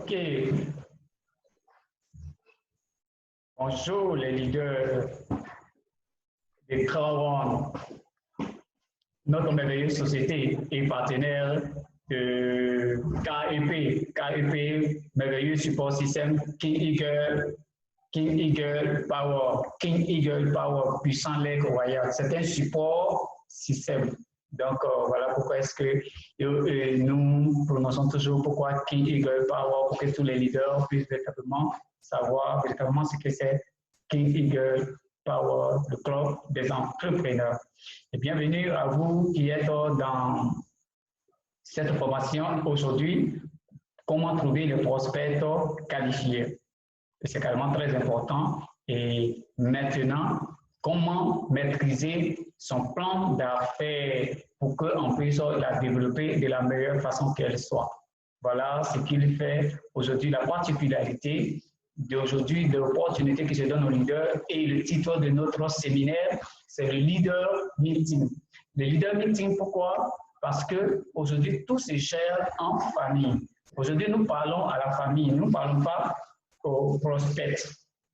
OK. Bonjour les leaders de Crown, notre merveilleuse société et partenaire de KEP, merveilleux support système King Eagle Power, puissant lait royal. C'est un support système. Donc, voilà pourquoi est-ce que nous prononçons toujours pourquoi King Eagle Power, pour que tous les leaders puissent véritablement savoir véritablement ce que c'est King Eagle Power, le club des entrepreneurs. Et bienvenue à vous qui êtes dans cette formation aujourd'hui, comment trouver les prospects qualifiés. C'est carrément très important. Et maintenant, comment maîtriser son plan d'affaires pour qu'on puisse la développer de la meilleure façon qu'elle soit. Voilà ce qu'il fait aujourd'hui, la particularité d'aujourd'hui, de l'opportunité que je donne aux leaders. Et le titre de notre séminaire, c'est le Leader Meeting. Le Leader Meeting, pourquoi? Parce qu'aujourd'hui, tout se gère en famille. Aujourd'hui, nous parlons à la famille, nous ne parlons pas aux prospects.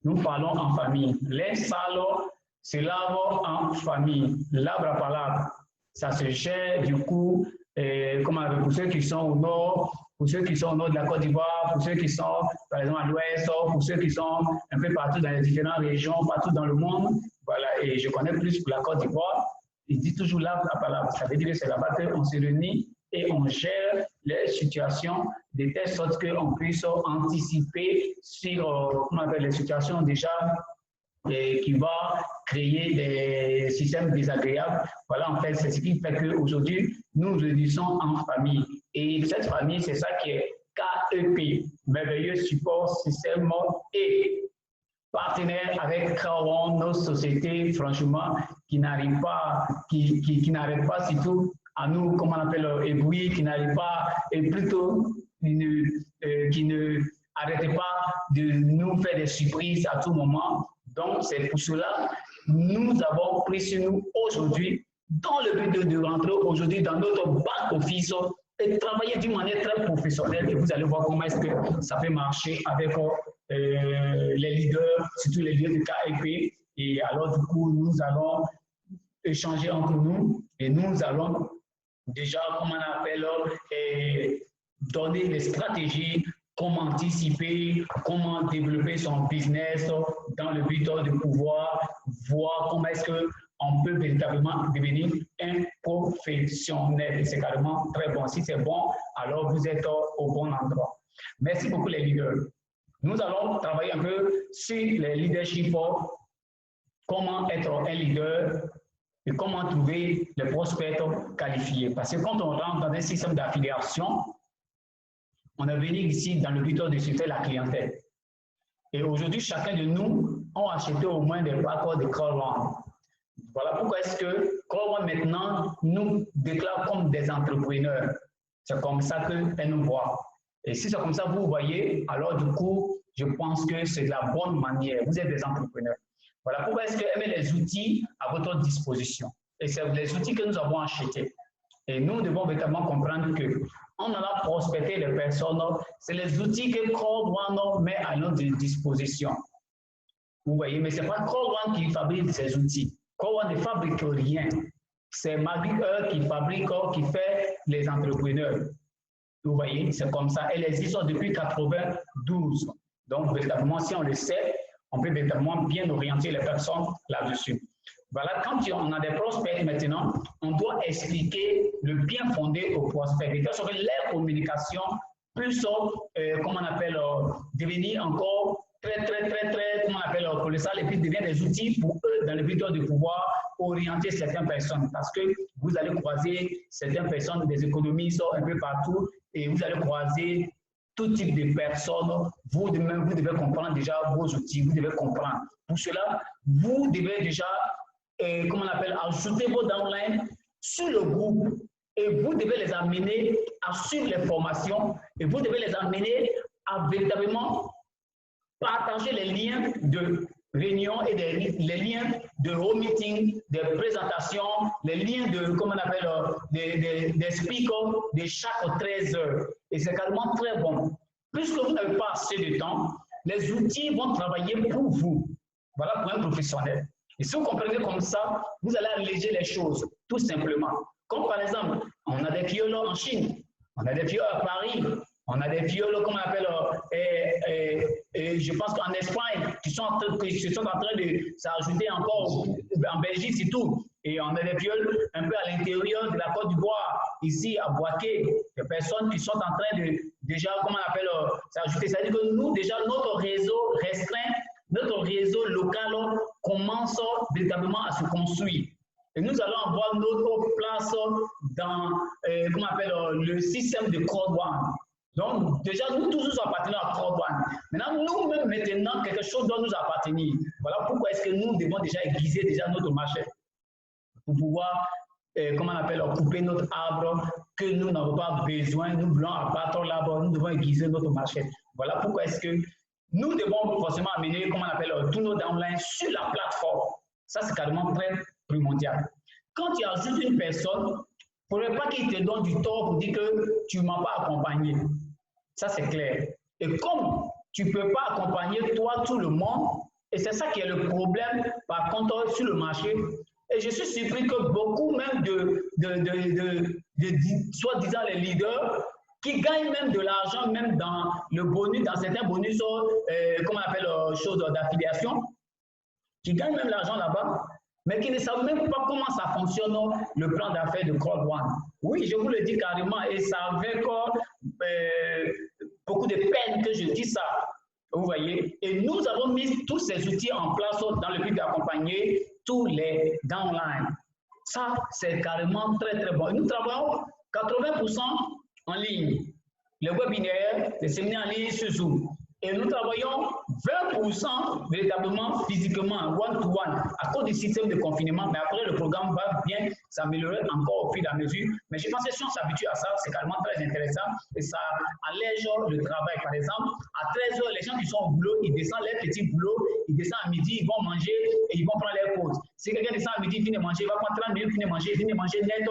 Nous parlons en famille. Les salons se lavent en famille. L'arbre à palabre, ça se gère du coup, pour ceux qui sont au nord, pour ceux qui sont au nord de la Côte d'Ivoire, pour ceux qui sont, par exemple, à l'ouest, pour ceux qui sont un peu partout dans les différentes régions, partout dans le monde. Voilà, et je connais plus pour la Côte d'Ivoire. Il dit toujours l'arbre à palabre. Ça veut dire que c'est là-bas qu'on se réunit et on gère les situations de telle sorte qu'on puisse anticiper sur les situations déjà qui va créer des systèmes désagréables. Voilà, en fait, c'est ce qui fait qu'aujourd'hui, nous réunissons en famille. Et cette famille, c'est ça qui est KEP, merveilleux support système et partenaire avec Crown, nos sociétés, franchement, qui n'arrivent pas, qui n'arrêtent pas surtout à nous, comment on appelle, éblouir, qui n'arrivent pas, et plutôt qui ne arrêtent pas de nous faire des surprises à tout moment. Donc, c'est pour cela que nous avons pris sur nous aujourd'hui, dans le but de rentrer aujourd'hui dans notre back-office et travailler d'une manière très professionnelle. Et vous allez voir comment est-ce que ça peut marcher avec les leaders, surtout les leaders de KEP. Et alors, du coup, nous allons échanger entre nous et nous allons déjà, comment on appelle, donner des stratégies, comment anticiper, comment développer son business dans le but de pouvoir voir comment est-ce qu'on peut véritablement devenir un professionnel. C'est carrément très bon. Si c'est bon, alors vous êtes au bon endroit. Merci beaucoup les leaders. Nous allons travailler un peu sur les leadership, comment être un leader et comment trouver les prospects qualifiés. Parce que quand on rentre dans un système d'affiliation, on est venu ici dans le but de suivre la clientèle. Et aujourd'hui, chacun de nous a acheté au moins des parcours de Crown. Voilà pourquoi est-ce que Crown maintenant nous déclare comme des entrepreneurs. C'est comme ça qu'elle nous voit. Et si c'est comme ça, vous voyez, alors du coup, je pense que c'est de la bonne manière. Vous êtes des entrepreneurs. Voilà pourquoi est-ce qu'elle met les outils à votre disposition. Et c'est les outils que nous avons achetés. Et nous devons véritablement comprendre que on en a prospecté les personnes, c'est les outils que Crown met à notre disposition. Vous voyez, mais ce n'est pas Crown qui fabrique ces outils. Crown ne fabrique rien. C'est Maggie qui fabrique, qui fait les entrepreneurs. Vous voyez, c'est comme ça. Elle existe depuis 92. Donc, véritablement, si on le sait, on peut véritablement bien orienter les personnes là-dessus. Voilà, quand on a des prospects maintenant, on doit expliquer le bien fondé aux prospects. Et sur leur communication, plus, comment on appelle, devenir encore très, comment on appelle, colossal, et puis devenir des outils pour eux dans le but de pouvoir orienter certaines personnes. Parce que vous allez croiser certaines personnes, des économistes un peu partout, et vous allez croiser tout type de personnes. Vous devez comprendre déjà vos outils, vous devez comprendre. Pour cela, vous devez déjà comment on appelle, ajouter vos downlines sur le groupe et vous devez les amener à suivre les formations et vous devez les amener à véritablement partager les liens de réunion et les liens de home meeting, des présentations, les liens de, comment on appelle, des speakers de chaque 13 heures. Et c'est carrément très bon. Puisque vous n'avez pas assez de temps, les outils vont travailler pour vous. Voilà pour un professionnel. Et si vous comprenez comme ça, vous allez alléger les choses, tout simplement. Comme par exemple, on a des violos en Chine, on a des violos à Paris, on a des violos, comme on appelle, je pense qu'en Espagne, qui se sont en train de s'ajouter encore en Belgique, c'est tout. Et on a des viols un peu à l'intérieur de la Côte d'Ivoire, ici à Boaké, des personnes qui sont en train de déjà, comment on appelle, s'ajouter. C'est-à-dire que nous, déjà, notre réseau restreint, notre réseau local commence véritablement à se construire. Et nous allons avoir notre place dans, comment on appelle, le système de Code One. Donc, déjà, nous tous nous appartenons à Code One. Maintenant, nous-mêmes, maintenant, quelque chose doit nous appartenir. Voilà pourquoi est-ce que nous devons déjà aiguiser déjà notre marché pour pouvoir, comment on appelle, couper notre arbre que nous n'avons pas besoin. Nous voulons abattre l'arbre, nous devons aiguiser notre marché. Voilà pourquoi est-ce que nous devons forcément amener, comment on appelle, tous nos downlines sur la plateforme. Ça, c'est carrément très primordial. Quand tu ajoutes une personne, il ne faudrait pas qu'il te donne du tort pour dire que tu ne m'as pas accompagné. Ça, c'est clair. Et comme tu ne peux pas accompagner toi, tout le monde, et c'est ça qui est le problème, par contre, sur le marché. Et je suis surpris que beaucoup même soi-disant les leaders, qui gagnent même de l'argent, même dans le bonus, dans certains bonus, comment on appelle, choses d'affiliation, qui gagnent même l'argent là-bas, mais qui ne savent même pas comment ça fonctionne, le plan d'affaires de Code One. Oui, je vous le dis carrément, et ça avec beaucoup de peine que je dis ça. Vous voyez? Et nous avons mis tous ces outils en place dans le but d'accompagner tous les downlines. Ça, c'est carrément très, très bon. Et nous travaillons 80% en ligne. Les webinaires, les séminaires en ligne sur Zoom. Et nous travaillons 20% véritablement physiquement, one-to-one, à cause du système de confinement. Mais après, le programme va bien s'améliorer encore au fil et à mesure. Mais je pense que si on s'habitue à ça, c'est carrément très intéressant et ça allège le travail. Par exemple, à 13 h, les gens qui sont au boulot, ils descendent leur petit boulot, ils descendent à midi, ils vont manger et ils vont prendre leur pause. Si quelqu'un descend à midi, il finit de manger, il va prendre 30 minutes, il finit de manger net.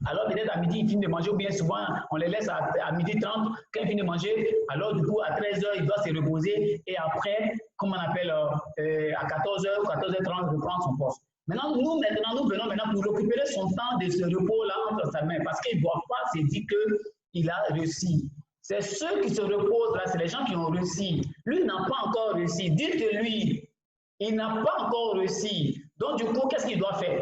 Alors peut-être à midi, ils finissent de manger, ou bien souvent, on les laisse à midi 30, quand ils finissent de manger, alors du coup, à 13 h, ils doivent se reposer, et après, comme on appelle, à 14 h ou 14 h 30, reprendre son poste. Maintenant, nous venons maintenant pour récupérer son temps de ce repos-là entre sa main, parce qu'il ne doit pas se dire qu'il a réussi. C'est ceux qui se reposent là, c'est les gens qui ont réussi. Lui n'a pas encore réussi. Dites-lui, il n'a pas encore réussi. Donc du coup, qu'est-ce qu'il doit faire?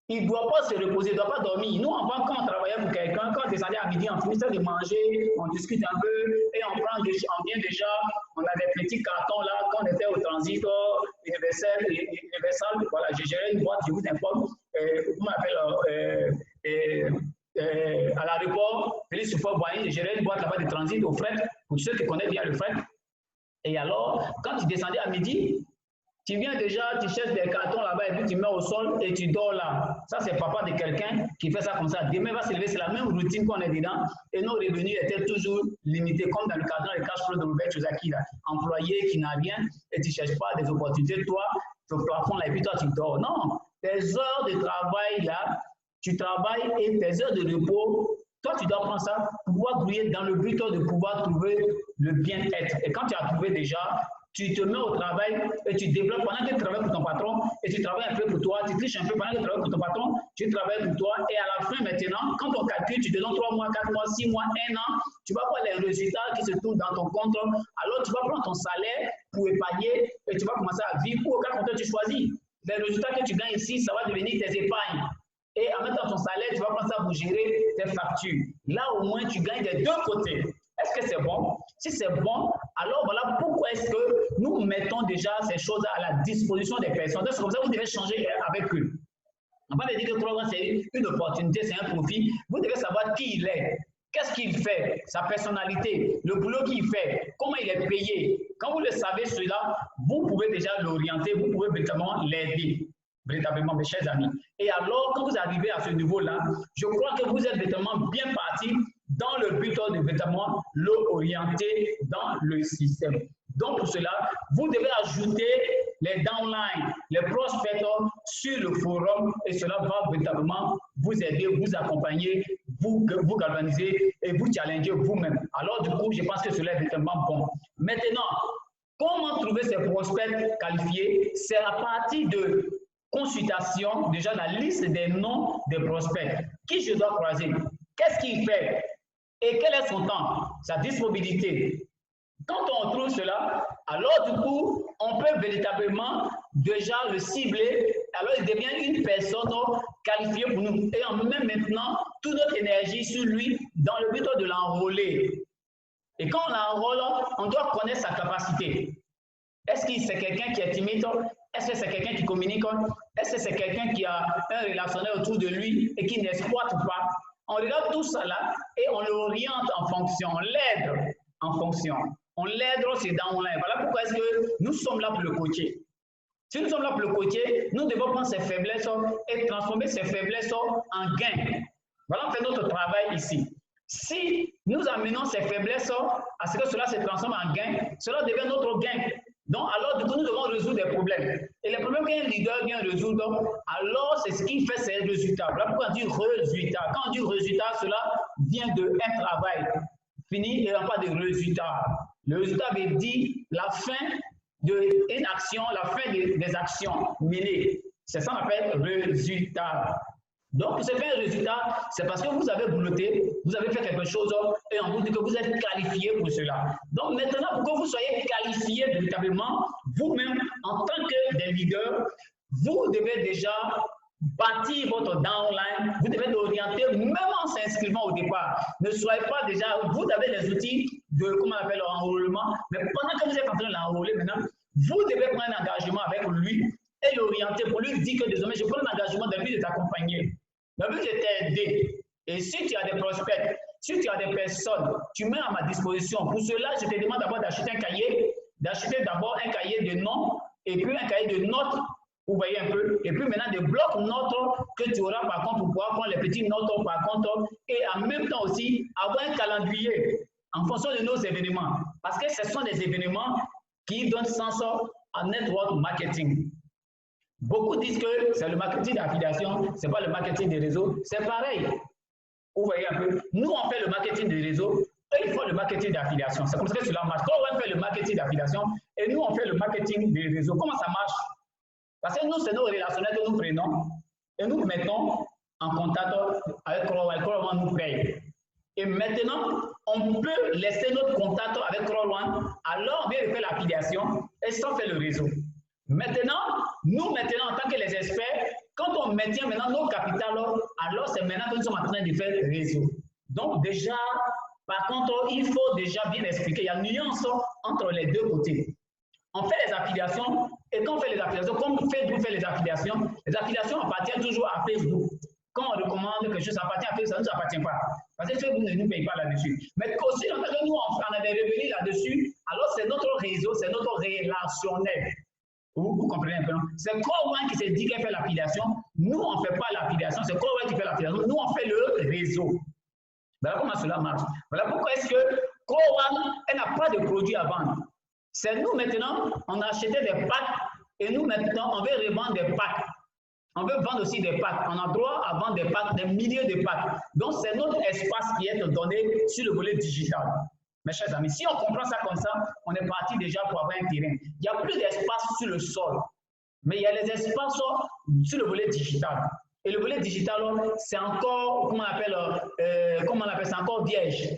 Il ne doit pas se reposer, il ne doit pas dormir. Nous, avant, quand on travaillait pour quelqu'un, quand on descendait à midi, on finissait de manger, on discute un peu, et on vient déjà, on a des petits cartons là, quand on était au transit universel, voilà, j'ai géré une boîte, je vous informe, comment on appelle, à l'aéroport, Félix Support-Boigny, j'ai géré une boîte là-bas de transit au fret, pour ceux qui connaissent bien le fret. Et alors, quand tu descendais à midi, tu viens déjà, tu cherches des cartons là-bas et puis tu mets au sol et tu dors là. Ça, c'est papa de quelqu'un qui fait ça comme ça. Demain, il va se lever, c'est la même routine qu'on est dedans. Et nos revenus étaient toujours limités, comme dans le cadre de cash flow de Robert Chosaki, employé qui n'a rien et tu ne cherches pas des opportunités. Toi, tu plafond là et puis toi, tu dors. Non, tes heures de travail là, tu travailles et tes heures de repos, toi, tu dois prendre ça pour pouvoir grouiller dans le but de pouvoir trouver le bien-être. Et quand tu as trouvé déjà, tu te mets au travail et tu développes pendant que tu travailles pour ton patron et tu travailles un peu pour toi, tu triches un peu pendant que tu travailles pour ton patron, tu travailles pour toi et à la fin maintenant, quand on calcule, tu te donnes 3 mois, 4 mois, 6 mois, 1 an, tu vas voir les résultats qui se trouvent dans ton compte, alors tu vas prendre ton salaire pour épargner et tu vas commencer à vivre ou auquel compte tu choisis. Les résultats que tu gagnes ici, ça va devenir tes épargnes. Et en mettant ton salaire, tu vas prendre ça pour gérer tes factures. Là, au moins, tu gagnes des deux côtés. Est-ce que c'est bon? Si c'est bon, alors voilà pourquoi est-ce que nous mettons déjà ces choses à la disposition des personnes. C'est comme ça que vous devez changer avec eux. Avant de dire que 3 ans, c'est une opportunité, c'est un profit, vous devez savoir qui il est, qu'est-ce qu'il fait, sa personnalité, le boulot qu'il fait, comment il est payé. Quand vous le savez, cela, vous pouvez déjà l'orienter, vous pouvez véritablement l'aider. Véritablement, mes chers amis. Et alors, quand vous arrivez à ce niveau-là, je crois que vous êtes véritablement bien parti dans le but de véritablement l'orienter dans le système. Donc, pour cela, vous devez ajouter les downlines, les prospectors sur le forum et cela va véritablement vous aider, vous accompagner vous galvaniser et vous challenger vous-même. Alors, du coup, je pense que cela est extrêmement bon. Maintenant, comment trouver ces prospects qualifiés? C'est à partir de consultation, déjà la liste des noms des prospects. Qui je dois croiser? Qu'est-ce qu'il fait? Et quel est son temps? Sa disponibilité? Quand on trouve cela, alors du coup, on peut véritablement déjà le cibler, alors il devient une personne qualifiée pour nous. Et on met maintenant toute notre énergie sur lui dans le but de l'enrôler. Et quand on l'enrôle, on doit connaître sa capacité. Est-ce que c'est quelqu'un qui est timide? Est-ce que c'est quelqu'un qui communique? Est-ce que c'est quelqu'un qui a un relationnel autour de lui et qui n'exploite pas? On regarde tout ça là et on l'oriente en fonction, on l'aide en fonction. On l'aide aussi dans l'un. Voilà pourquoi est-ce que nous sommes là pour le coacher. Si nous sommes là pour le coacher, nous devons prendre ses faiblesses et transformer ses faiblesses en gains. Voilà, on fait notre travail ici. Si nous amenons ces faiblesses à ce que cela se transforme en gain, cela devient notre gain. Donc, alors, du coup, nous devons résoudre des problèmes. Et les problèmes qu'un leader vient résoudre, alors, c'est ce qui fait ses résultats. Voilà pourquoi on dit résultat. Quand on dit résultat, cela vient d'un travail fini et non pas de résultat. Le résultat veut dire la fin d'une action, la fin des actions menées. C'est ça qu'on appelle résultat. Donc, pour ce faire un résultat, c'est parce que vous avez bouloté, vous avez fait quelque chose et on vous dit que vous êtes qualifié pour cela. Donc, maintenant, pour que vous soyez qualifié véritablement, vous-même, en tant que des leaders, vous devez déjà bâtir votre downline, vous devez l'orienter, même en s'inscrivant au départ. Ne soyez pas déjà, vous avez des outils de, comment on appelle, l'enrôlement, mais pendant que vous êtes en train de l'enrôler maintenant, vous devez prendre un engagement avec lui et l'orienter pour lui dire que désormais, je prends l'engagement de lui de t'accompagner. Le but de t'aider. Et si tu as des prospects, si tu as des personnes, tu mets à ma disposition. Pour cela, je te demande d'abord d'acheter un cahier, d'acheter d'abord un cahier de noms et puis un cahier de notes, vous voyez un peu, et puis maintenant des blocs-notes que tu auras par contre pour pouvoir prendre les petites notes par contre et en même temps aussi avoir un calendrier en fonction de nos événements. Parce que ce sont des événements qui donnent sens à network marketing. Beaucoup disent que c'est le marketing d'affiliation, ce n'est pas le marketing des réseaux. C'est pareil. Vous voyez un peu. Nous, on fait le marketing des réseaux, eux, ils font le marketing d'affiliation. C'est comme ça que cela marche. Toi, on fait le marketing d'affiliation et nous, on fait le marketing des réseaux. Comment ça marche? Parce que nous, c'est nos relationnels que nous prenons et nous mettons en contact avec Crawl1. Crawl1 nous paye. Et maintenant, on peut laisser notre contact avec Crawl1, alors on vient de faire l'affiliation et ça fait le réseau. Maintenant, nous, en tant que les experts, quand on maintient maintenant nos capitales, alors c'est maintenant que nous sommes en train de faire le réseau. Donc déjà, par contre, il faut déjà bien expliquer, il y a une nuance entre les deux côtés. On fait les affiliations, et quand on fait les affiliations, comme Facebook fait les affiliations appartiennent toujours à Facebook. Quand on recommande quelque chose, ça appartient à Facebook, ça ne nous appartient pas. Parce que Facebook ne nous paye pas là-dessus. Mais aussi, quand nous, on a des revenus là-dessus, alors c'est notre réseau, c'est notre relationnel. Vous comprenez un peu, non? C'est Crawl1 qui s'est dit qu'elle fait l'affiliation. Nous, on ne fait pas l'affiliation, c'est Crawl1 qui fait l'affiliation. Nous, on fait le réseau. Voilà comment cela marche. Voilà pourquoi est-ce que Crawl1, elle n'a pas de produit à vendre. C'est nous maintenant, on a acheté des packs et nous maintenant, on veut revendre des packs. On veut vendre aussi des packs. On a droit à vendre des packs, des milliers de packs. Donc, c'est notre espace qui est donné sur le volet digital. Mes chers amis, si on comprend ça comme ça, on est parti déjà pour avoir un terrain. Il n'y a plus d'espace sur le sol, mais il y a les espaces sur le volet digital. Et le volet digital, c'est encore, comment on appelle ça, encore vierge.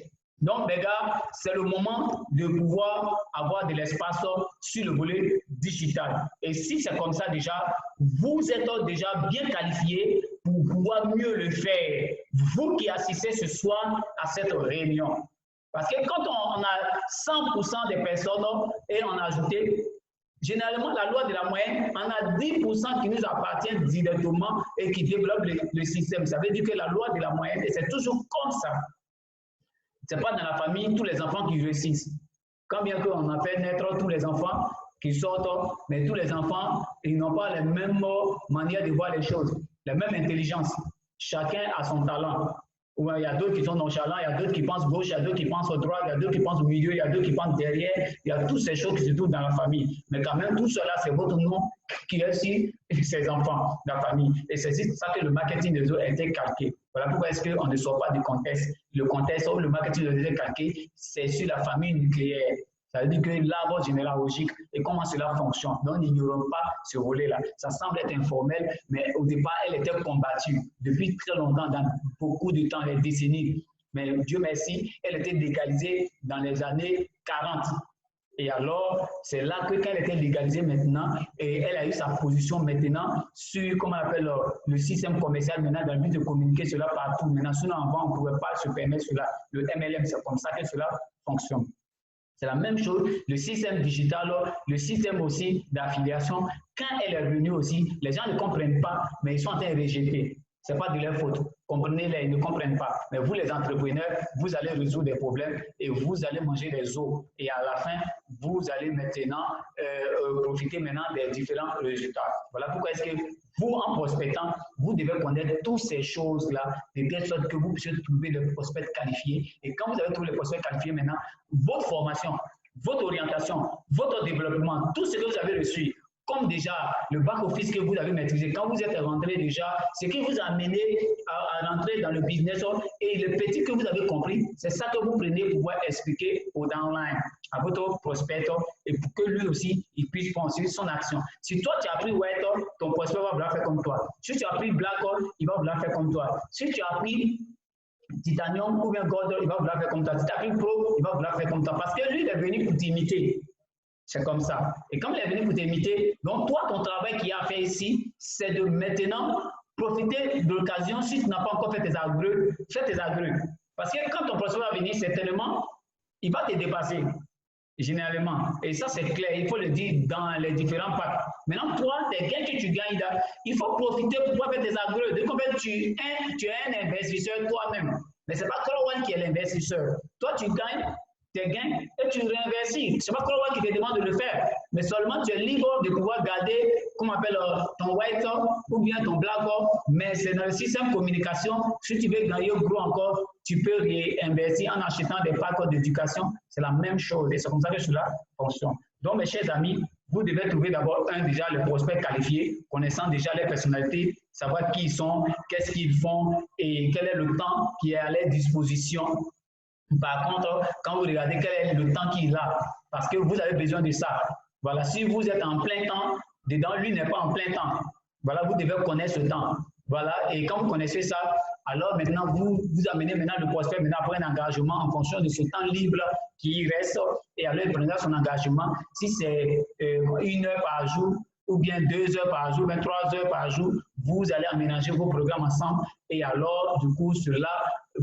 Donc, les gars, c'est le moment de pouvoir avoir de l'espace sur le volet digital. Et si c'est comme ça déjà, vous êtes déjà bien qualifié pour pouvoir mieux le faire. Vous qui assistez ce soir à cette réunion. Parce que quand on a 100% des personnes et on a ajouté, généralement la loi de la moyenne, on a 10% qui nous appartiennent directement et qui développent le système. Ça veut dire que la loi de la moyenne, et c'est toujours comme ça. Ce n'est pas dans la famille tous les enfants qui réussissent. Quand bien qu'on a fait naître tous les enfants qui sortent, mais tous les enfants, ils n'ont pas les mêmes manières de voir les choses, la même intelligence. Chacun a son talent. Il y a d'autres qui sont nonchalants, il y a d'autres qui pensent gauche, il y a d'autres qui pensent au droit, il y a d'autres qui pensent au milieu, il y a d'autres qui pensent derrière, il y a toutes ces choses qui se trouvent dans la famille. Mais quand même, tout cela, c'est votre nom qui est sur ces enfants de la famille. Et c'est ça que le marketing des autres a été calqué. Voilà pourquoi est-ce qu'on ne sort pas du contexte. Le contexte, le marketing de données calquées, c'est sur la famille nucléaire. Ça veut dire que l'arbre généalogique et comment cela fonctionne. Donc, n'ignorons pas ce volet-là. Ça semble être informel, mais au départ, elle était combattue depuis très longtemps, dans beaucoup de temps, des décennies. Mais Dieu merci, elle était légalisée dans les années 40. Et alors, c'est là que quand elle était légalisée maintenant, et elle a eu sa position maintenant sur, comment on appelle, le système commercial maintenant dans le but de communiquer cela partout. Maintenant, sinon avant, on ne pouvait pas se permettre cela. Le MLM, c'est comme ça que cela fonctionne. C'est la même chose, le système digital, le système aussi d'affiliation. Quand elle est venue aussi, les gens ne comprennent pas, mais ils sont en train de rejeter. Ce n'est pas de leur faute. Comprenez-les, ils ne comprennent pas. Mais vous, les entrepreneurs, vous allez résoudre des problèmes et vous allez manger des os. Et à la fin, vous allez maintenant profiter maintenant des différents résultats. Voilà pourquoi est-ce que vous, en prospectant, vous devez connaître toutes ces choses-là, de telle sorte que vous puissiez trouver des prospects qualifiés. Et quand vous avez tous les prospects qualifiés maintenant, votre formation, votre orientation, votre développement, tout ce que vous avez reçu, comme déjà le back-office que vous avez maîtrisé, quand vous êtes rentré déjà, ce qui vous a amené à rentrer dans le business et le petit que vous avez compris, c'est ça que vous prenez pour pouvoir expliquer au downline, à votre prospect, et pour que lui aussi, il puisse penser son action. Si toi, tu as pris white, ton prospect va vouloir faire comme toi. Si tu as pris black, il va vouloir faire comme toi. Si tu as pris titanium ou bien gold, il va vouloir faire comme toi. Si tu as pris pro, il va vouloir faire comme toi. Parce que lui, il est venu pour t'imiter. C'est comme ça. Et comme il est venu pour t'imiter, donc toi, ton travail qu'il y a à faire ici, c'est de maintenant profiter de l'occasion. Si tu n'as pas encore fait tes agreux, fais tes agreux. Parce que quand ton prospect va venir, certainement, il va te dépasser, généralement. Et ça, c'est clair, il faut le dire dans les différents packs. Maintenant, toi, tes gains que tu gagnes là, il faut profiter pour pouvoir faire tes agreux. De combien tu es un investisseur toi-même. Mais ce n'est pas Crowell qui est l'investisseur. Toi, tu gagnes tes gains et tu réinvestis. Ce n'est pas Crowell qui te demande de le faire, mais seulement tu es libre de pouvoir garder, comme on appelle, ton white ou bien ton black, mais c'est dans le système communication. Si tu veux gagner gros encore, tu peux réinvestir en achetant des packs d'éducation. C'est la même chose et c'est comme ça que cela fonctionne. Donc, mes chers amis, vous devez trouver d'abord déjà le prospect qualifié, connaissant déjà les personnalités, savoir qui ils sont, qu'est-ce qu'ils font et quel est le temps qui est à leur disposition. Par contre, quand vous regardez quel est le temps qu'il a, parce que vous avez besoin de ça. Voilà, si vous êtes en plein temps, dedans, lui n'est pas en plein temps. Voilà, vous devez connaître ce temps. Voilà, et quand vous connaissez ça, alors maintenant, vous amenez maintenant le prospect maintenant pour un engagement en fonction de ce temps libre qui reste et alors il prendra son engagement. Si c'est 1 heure par jour, ou bien 2 heures par jour, 3 heures par jour, vous allez aménager vos programmes ensemble et alors, du coup, cela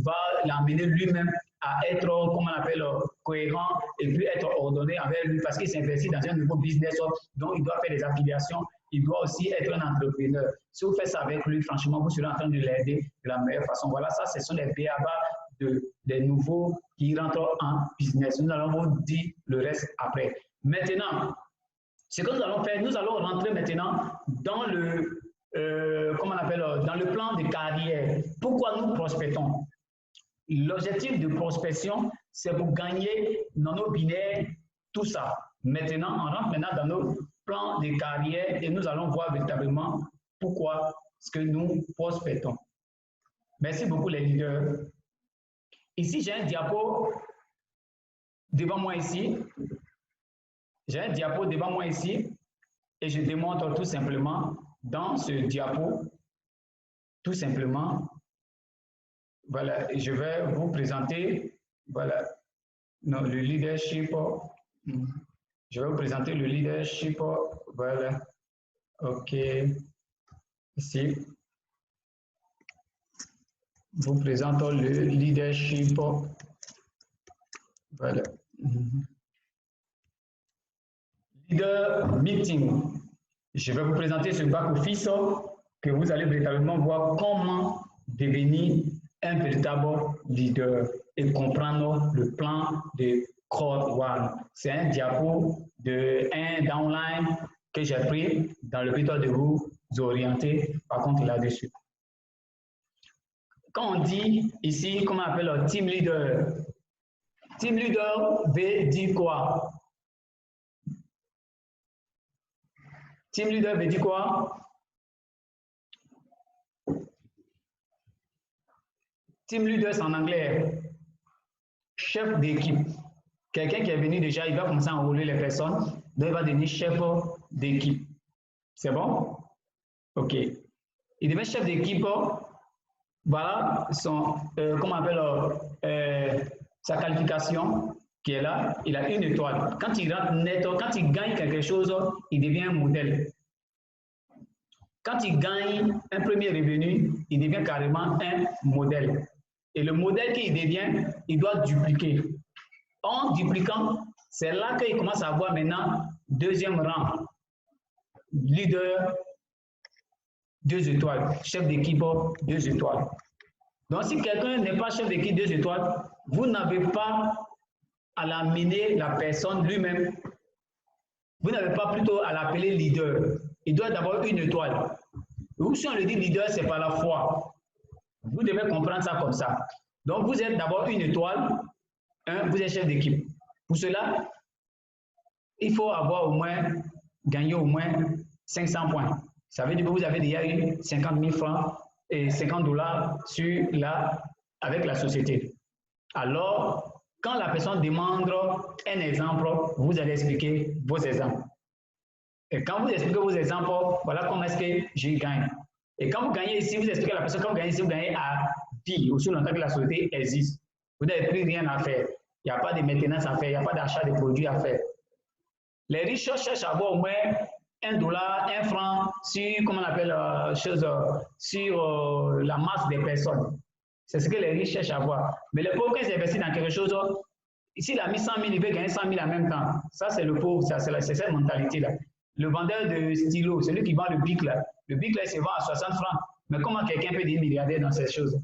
va l'amener lui-même à être, comme on appelle, cohérent et puis être ordonné avec lui parce qu'il s'investit dans un nouveau business, donc il doit faire des affiliations, il doit aussi être un entrepreneur. Si vous faites ça avec lui, franchement, vous serez en train de l'aider de la meilleure façon. Voilà, ça, ce sont les BABA des nouveaux qui rentrent en business. Nous allons vous dire le reste après. Maintenant, ce que nous allons faire, nous allons rentrer maintenant dans le, comment on appelle, dans le plan de carrière. Pourquoi nous prospectons? L'objectif de prospection, c'est pour gagner dans nos binaires, tout ça. Maintenant, on rentre maintenant dans nos plans de carrière et nous allons voir véritablement pourquoi ce que nous prospectons. Merci beaucoup les leaders. Ici, j'ai un diapo devant moi ici. J'ai un diapo devant moi ici et je démontre tout simplement dans ce diapo, tout simplement, voilà, je vais vous présenter, voilà, non, le leadership. Je vais vous présenter le leadership, voilà, ok, ici. Vous présente le leadership, voilà. Leader meeting. Je vais vous présenter ce back-office que vous allez véritablement voir comment devenir un véritable leader et comprendre le plan de Crowd One. C'est un diapo un downline que j'ai pris dans le but de vous orienter par contre là-dessus. Quand on dit ici, comment on appelle team leader veut dire quoi? Team leader veut dire quoi? Team leader, c'est en anglais. Chef d'équipe. Quelqu'un qui est venu déjà, il va commencer à enrôler les personnes, donc il va devenir chef d'équipe. C'est bon? OK. Il devient chef d'équipe. Voilà son, comment on appelle, sa qualification qui est là. Il a 1 étoile. Quand il rentre net, quand il gagne quelque chose, il devient un modèle. Quand il gagne un premier revenu, il devient carrément un modèle. Et le modèle qu'il devient, il doit dupliquer. En dupliquant, c'est là qu'il commence à avoir maintenant 2e rang. Leader, 2 étoiles. Chef d'équipe, 2 étoiles. Donc, si quelqu'un n'est pas chef d'équipe 2 étoiles, vous n'avez pas à l'amener la personne lui-même. Vous n'avez pas plutôt à l'appeler leader. Il doit d'abord 1 étoile. Ou si on le dit leader, c'est par la foi. Vous devez comprendre ça comme ça. Donc, vous êtes d'abord 1 étoile. Vous êtes chef d'équipe. Pour cela, il faut avoir au moins, gagner au moins 500 points. Ça veut dire que vous avez déjà eu 50 000 francs et 50 $ sur avec la société. Alors, quand la personne demande un exemple, vous allez expliquer vos exemples. Et quand vous expliquez vos exemples, voilà comment est-ce que je gagne. Et quand vous gagnez ici, vous expliquez à la personne, quand vous gagnez ici, vous gagnez à vie, aussi longtemps que la société existe. Vous n'avez plus rien à faire. Il n'y a pas de maintenance à faire, il n'y a pas d'achat de produits à faire. Les riches cherchent à avoir au moins 1 $, 1 franc sur, comment on appelle, sur la masse des personnes. C'est ce que les riches cherchent à avoir. Mais le pauvre, quand il s'investit dans quelque chose, ici, il a mis 100 000, il veut gagner 100 000 en même temps. Ça, c'est le pauvre, c'est cette mentalité-là. Le vendeur de stylo, celui qui vend le bic, là, le bic, là, il se vend à 60 francs. Mais comment quelqu'un peut devenir milliardaire dans ces choses?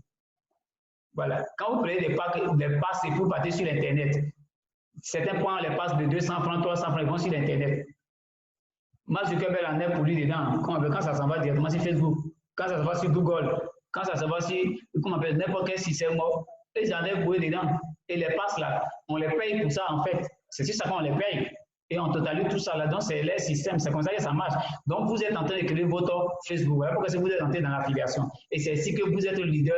Voilà. Quand vous prenez des passes et vous partez sur Internet, certains points, les passes de 200 francs, 300 francs, ils vont sur Internet. Mark Zuckerberg en est pour lui dedans. Quand ça s'en va directement sur Facebook, quand ça s'en va sur Google, quand ça s'en va sur, comment on appelle, n'importe quel système, ils en est pour eux dedans. Et les passes là, on les paye pour ça en fait. C'est sur ça qu'on les paye. Et on totalise tout ça là. Donc c'est les systèmes, c'est comme ça que ça marche. Donc vous êtes en train de créer votre Facebook. Voilà pourquoi vous êtes entré dans l'affiliation. Et c'est ainsi que vous êtes le leader,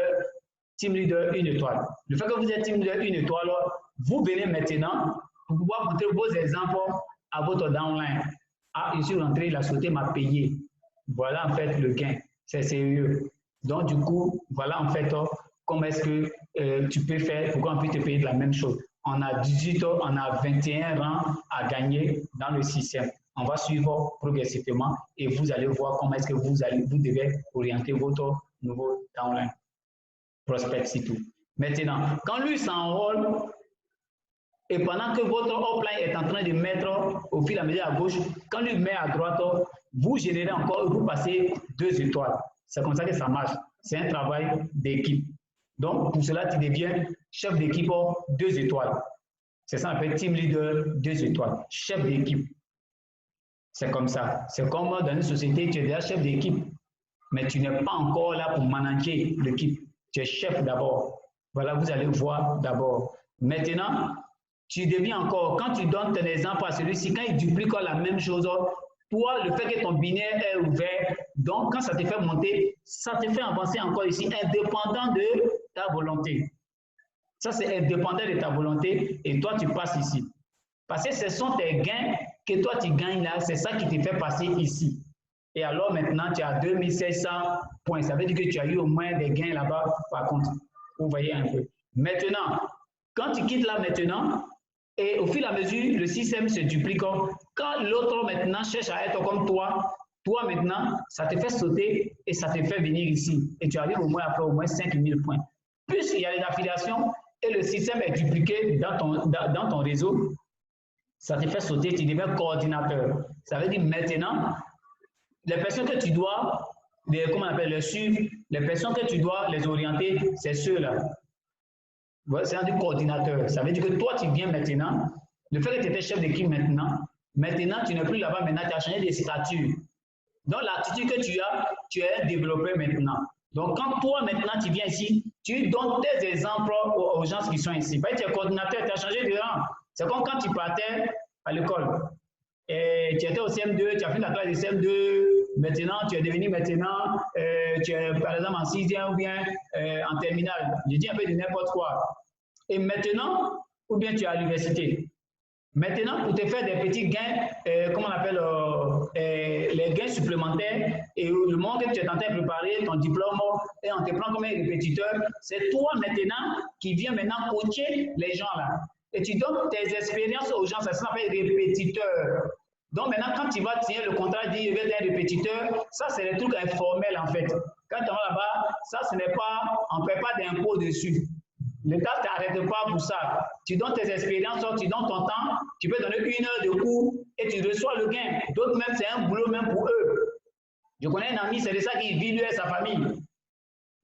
team leader 1 étoile. Le fait que vous êtes team leader 1 étoile, vous venez maintenant pour pouvoir montrer vos exemples à votre downline. Ah, je suis rentré, la société m'a payé. Voilà en fait le gain. C'est sérieux. Donc du coup, voilà en fait comment est-ce que tu peux faire pour qu'on puisse te payer de la même chose. On a 18 ans, on a 21 rangs à gagner dans le système. On va suivre progressivement et vous allez voir comment est-ce que vous devez orienter votre nouveau downline. Prospect, c'est tout. Maintenant, quand lui s'enrôle, et pendant que votre upline est en train de mettre au fil à mesure à gauche, quand lui met à droite, vous générez encore, vous passez 2 étoiles. C'est comme ça que ça marche. C'est un travail d'équipe. Donc, pour cela, tu deviens chef d'équipe 2 étoiles. C'est ça, on appelle team leader 2 étoiles. Chef d'équipe. C'est comme ça. C'est comme dans une société, tu es déjà chef d'équipe, mais tu n'es pas encore là pour manager l'équipe. Tu es chef d'abord. Voilà, vous allez voir d'abord. Maintenant, tu deviens encore, quand tu donnes ton exemple à celui-ci, quand il duplique la même chose, toi, le fait que ton binaire est ouvert, donc quand ça te fait monter, ça te fait avancer encore ici, indépendant de ta volonté. Ça, c'est indépendant de ta volonté et toi, tu passes ici. Parce que ce sont tes gains que toi, tu gagnes là, c'est ça qui te fait passer ici. Et alors maintenant, tu as 2600 points. Ça veut dire que tu as eu au moins des gains là-bas, par contre. Vous voyez un peu. Maintenant, quand tu quittes là maintenant, et au fil et à mesure, le système se duplique. Quand l'autre maintenant cherche à être comme toi maintenant, ça te fait sauter et ça te fait venir ici. Et tu arrives au moins après au moins 5000 points. Plus il y a les affiliations et le système est dupliqué dans ton réseau, ça te fait sauter, tu deviens coordinateur. Ça veut dire maintenant, les personnes que tu dois, comment on appelle, les suivre, les personnes que tu dois les orienter, c'est ceux-là. C'est un coordinateur. Ça veut dire que toi, tu viens maintenant. Le fait que tu étais chef d'équipe maintenant, tu n'es plus là-bas, maintenant, tu as changé de statut. Donc, l'attitude que tu as, tu es développé maintenant. Donc, quand toi, maintenant, tu viens ici, tu donnes tes exemples aux gens qui sont ici. Tu es coordinateur, tu as changé de rang. C'est comme quand tu partais à l'école. tu étais au CM2, tu as fait la classe de CM2, maintenant tu es devenu maintenant, tu es par exemple en 6e ou bien en terminale. Je dis un peu de n'importe quoi. Et maintenant, ou bien tu es à l'université. Maintenant, pour te faire des petits gains, comment on appelle, les gains supplémentaires, et le moment que tu es en train de préparer ton diplôme et on te prend comme un répétiteur, c'est toi maintenant qui viens maintenant coacher les gens là. Et tu donnes tes expériences aux gens, ça s'appelle répétiteur. Donc maintenant, quand tu vas signer le contrat, dire je vais être un répétiteur, ça c'est des trucs informels en fait. Quand tu vas là-bas, ça ce n'est pas, on ne paie pas d'impôt dessus. L'État ne t'arrête pas pour ça. Tu donnes tes expériences, tu donnes ton temps, tu peux donner 1 heure de cours et tu reçois le gain. D'autres même, c'est un boulot même pour eux. Je connais un ami, c'est de ça qu'il vit lui et sa famille.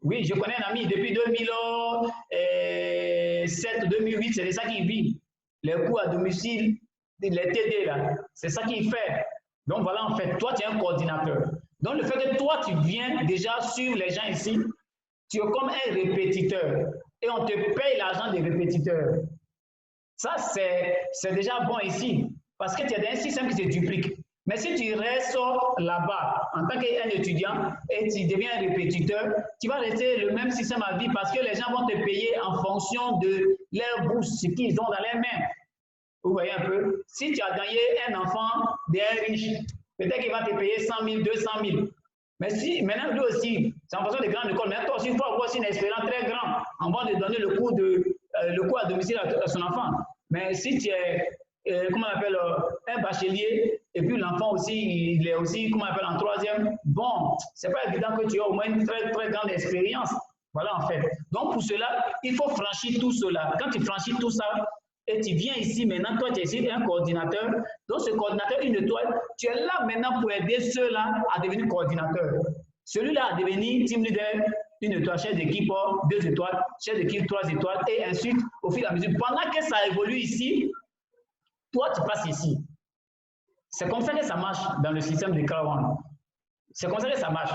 Oui, je connais un ami depuis 2007, 2008, c'est de ça qu'il vit. Les cours à domicile, les TD là, c'est ça qu'il fait. Donc voilà, en fait, toi tu es un coordinateur. Donc le fait que toi tu viens déjà sur les gens ici, tu es comme un répétiteur et on te paye l'argent des répétiteurs. Ça, c'est déjà bon ici parce que tu as un système qui se duplique. Mais si tu restes là-bas en tant qu'un étudiant et tu deviens un répétiteur, tu vas rester le même système à vie parce que les gens vont te payer en fonction de leur bourse, ce qu'ils ont dans les mains. Vous voyez un peu? Si tu as gagné un enfant d'un riche, peut-être qu'il va te payer 100 000, 200 000. Mais si, maintenant, lui aussi, c'est en fonction des grandes écoles, mais toi aussi, il faut avoir aussi une expérience très grande en vue de donner le cours à domicile à son enfant. Mais si tu es, comment on appelle, un bachelier, et puis l'enfant aussi, il est aussi, comment on appelle, en 3e, bon, c'est pas évident que tu aies au moins une très, très grande expérience. Voilà, en fait. Donc, pour cela, il faut franchir tout cela. Quand tu franchis tout ça, et tu viens ici maintenant, toi tu es ici un coordinateur, donc ce coordinateur une étoile, tu es là maintenant pour aider ceux-là à devenir coordinateur. Celui-là a devenu team leader, une étoile, chef d'équipe, 2 étoiles, chef d'équipe, 3 étoiles, et ensuite, au fil et à mesure, pendant que ça évolue ici, toi tu passes ici. C'est comme ça que ça marche dans le système de K1. C'est comme ça que ça marche.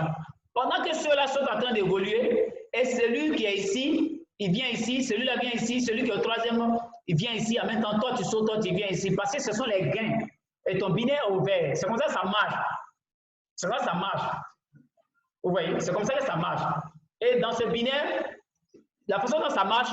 Pendant que ceux-là sont en train d'évoluer, et celui qui est ici, il vient ici, celui-là vient ici, celui qui est au 3e, il vient ici, en même temps, toi tu sautes, toi tu viens ici, parce que ce sont les gains. Et ton binaire est ouvert. C'est comme ça que ça marche. C'est comme ça que ça marche. Vous voyez, c'est comme ça que ça marche. Et dans ce binaire, la façon dont ça marche,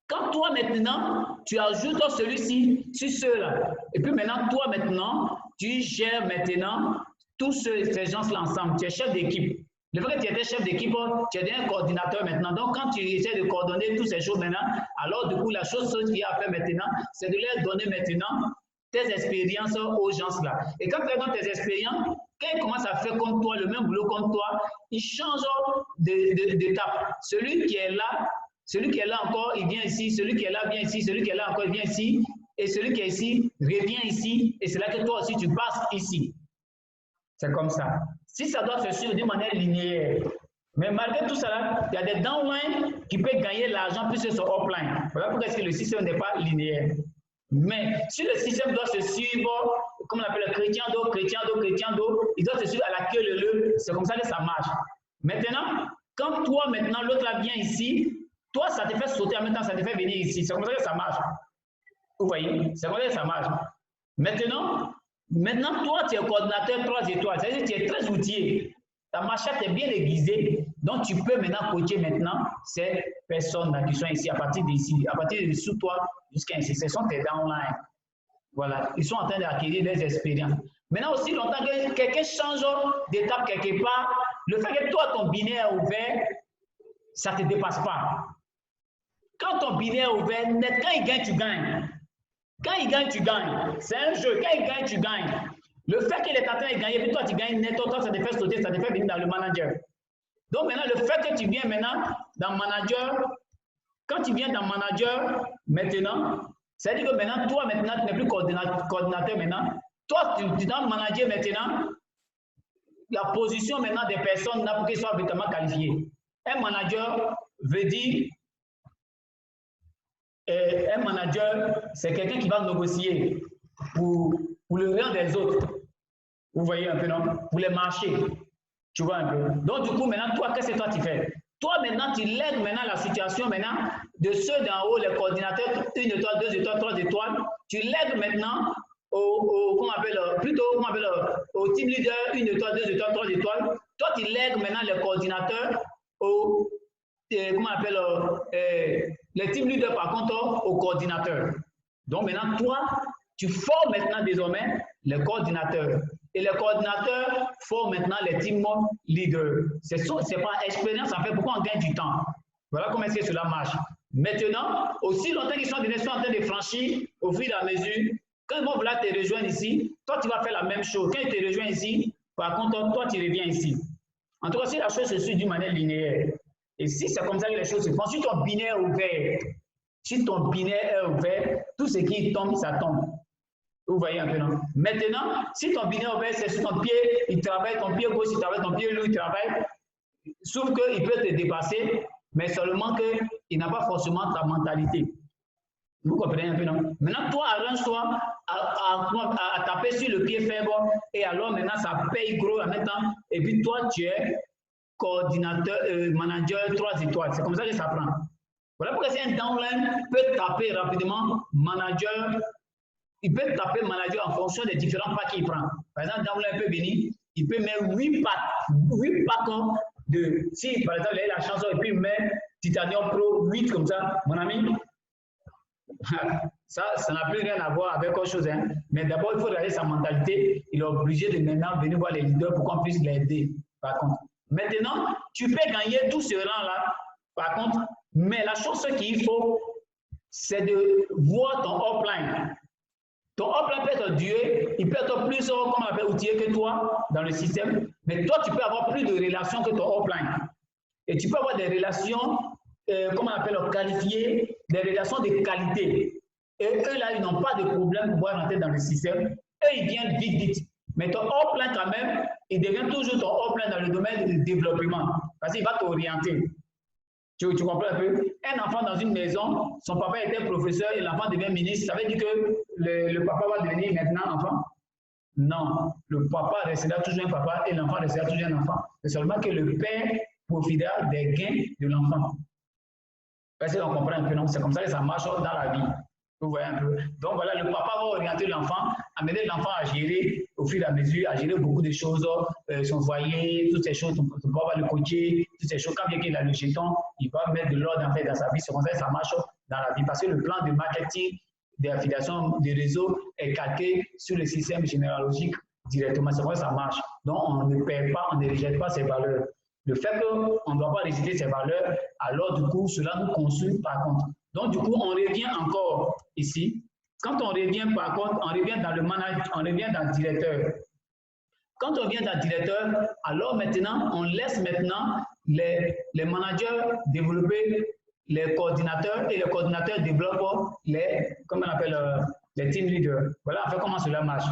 quand toi maintenant, tu ajoutes celui-ci sur ceux-là, et puis maintenant, toi maintenant, tu gères maintenant tous ces gens-là ensemble, tu es chef d'équipe. Le fait que tu étais chef d'équipe, tu es un coordinateur maintenant. Donc, quand tu essaies de coordonner toutes ces choses maintenant, alors du coup, la chose qu'il y a à faire maintenant, c'est de leur donner maintenant tes expériences aux gens-là. Et quand tu donnes tes expériences, quand ils commencent à faire comme toi, le même boulot comme toi, ils changent d'étape. Celui qui est là encore, il vient ici. Celui qui est là vient ici. Celui qui est là encore, il vient ici. Et celui qui est ici revient ici. Et c'est là que toi aussi, tu passes ici. C'est comme ça. Si ça doit se suivre d'une manière linéaire, mais malgré tout ça, il y a des downlines qui peuvent gagner l'argent plus que sur offline. Voilà pourquoi est-ce que le système n'est pas linéaire. Mais si le système doit se suivre, comme on appelle chrétien d'eau, il doit se suivre à la queue leu, c'est comme ça que ça marche. Maintenant, quand toi, maintenant, l'autre là vient ici, toi, ça te fait sauter en même temps, ça te fait venir ici. C'est comme ça que ça marche. Vous voyez? C'est comme ça que ça marche. Maintenant, toi, tu es coordinateur 3 étoiles, c'est-à-dire que tu es très outillé. Ta machette est bien aiguisée, donc tu peux maintenant coacher maintenant ces personnes-là qui sont ici, à partir d'ici, à partir de sous toi jusqu'à ici. Ce sont tes downlines. Voilà, ils sont en train d'acquérir des expériences. Maintenant, aussi longtemps que quelqu'un change d'étape quelque part, le fait que toi, ton binaire est ouvert, ça ne te dépasse pas. Quand ton binaire est ouvert, net, quand il gagne, tu gagnes. Quand il gagne, tu gagnes. C'est un jeu. Quand il gagne, tu gagnes. Le fait qu'il est en train de gagner, puis toi, tu gagnes net, toi, ça te fait sauter, ça te fait venir dans le manager. Donc maintenant, le fait que tu viens maintenant dans manager, quand tu viens dans manager, maintenant, c'est-à-dire que maintenant, toi, maintenant, tu n'es plus coordinateur maintenant. Toi, tu es dans manager maintenant, la position maintenant des personnes là pour qu'ils soient véritablement qualifiés. Un manager veut dire un manager, c'est quelqu'un qui va négocier pour le rang des autres. Vous voyez un peu, non? Pour les marchés. Tu vois un peu. Donc, du coup, maintenant, toi, qu'est-ce que toi tu fais? Toi, maintenant, tu lègues maintenant la situation maintenant de ceux d'en haut, les coordinateurs, 1 étoile, 2 étoiles, 3 étoiles. Tu lègues maintenant comment on appelle, plutôt, comment on appelle, au team leader, 1 étoile, 2 étoiles, 3 étoiles. Toi, tu lègues maintenant les coordinateurs au, comment on appelle, les team leaders, par contre, aux coordinateurs. Donc maintenant, toi, tu formes maintenant désormais les coordinateurs. Et les coordinateurs forment maintenant les team leaders. C'est par expérience, en fait, pourquoi on gagne du temps. Voilà comment est-ce que cela marche. Maintenant, aussi longtemps qu'ils sont en train de franchir au fur et à mesure, quand ils vont vouloir te rejoindre ici, toi, tu vas faire la même chose. Quand ils te rejoignent ici, par contre, toi, tu reviens ici. En tout cas, si la chose se suit d'une manière linéaire, et si c'est comme ça que les choses se font, si ton binaire est ouvert, tout ce qui tombe, ça tombe. Vous voyez un peu, non? Maintenant, si ton binaire est ouvert, c'est sur ton pied, il travaille, ton pied gauche, il travaille, ton pied lui, il travaille, sauf qu'il peut te dépasser, mais seulement qu'il n'a pas forcément ta mentalité. Vous comprenez un peu, non? Maintenant, toi, arrange-toi à taper sur le pied faible, et alors maintenant, ça paye gros en même temps, et puis toi, tu es coordinateur, manager 3 étoiles. C'est comme ça que ça prend. Voilà pourquoi si un downline peut taper rapidement manager, il peut taper manager en fonction des différents packs qu'il prend. Par exemple, downline peut venir, il peut mettre 8 packs de, si par exemple, il a la chanson et puis il met Titanium Pro 8 comme ça, mon ami, ça n'a plus rien à voir avec autre chose. Hein. Mais d'abord, il faut regarder sa mentalité. Il est obligé de maintenant venir voir les leaders pour qu'on puisse l'aider. Par contre, maintenant, tu peux gagner tout ce rang-là. Par contre, mais la chose qu'il faut, c'est de voir ton upline. Ton upline peut être Dieu, il peut être plus outillé que toi dans le système, mais toi, tu peux avoir plus de relations que ton upline. Et tu peux avoir des relations, comment on appelle, qualifiées, des relations de qualité. Et eux, là, ils n'ont pas de problème pour pouvoir rentrer dans le système. Eux, ils viennent vite. Mais ton upline, quand même, il devient toujours ton upline dans le domaine du développement, parce qu'il va t'orienter. Tu comprends un peu? Un enfant dans une maison, son papa était professeur et l'enfant devient ministre, ça veut dire que le papa va devenir maintenant enfant? Non, le papa restera toujours un papa et l'enfant restera toujours un enfant. C'est seulement que le père profitera des gains de l'enfant. Est-ce qu'on comprend un peu? Non, c'est comme ça que ça marche dans la vie. Vous voyez un peu. Donc voilà, le papa va orienter l'enfant, amener l'enfant à gérer au fur et à mesure, à gérer beaucoup de choses, son foyer, toutes ces choses, son papa va le coacher, toutes ces choses. Quand bien qu'il a le jeton, il va mettre de l'ordre en fait dans sa vie. C'est comme ça que ça marche dans la vie. Parce que le plan de marketing, d'affiliation des réseaux est calqué sur le système généalogique directement. C'est comme ça que ça marche. Donc on ne perd pas, on ne rejette pas ses valeurs. Le fait qu'on ne doit pas rejeter ses valeurs, alors du coup, cela nous construit par contre. Donc, du coup, on revient encore ici. Quand on revient, par contre, on revient dans le manager, on revient dans le directeur. Quand on vient dans le directeur, alors maintenant, on laisse maintenant les managers développer les coordinateurs et les coordinateurs développent les, comment on appelle, les team leaders. Voilà en fait comment cela marche.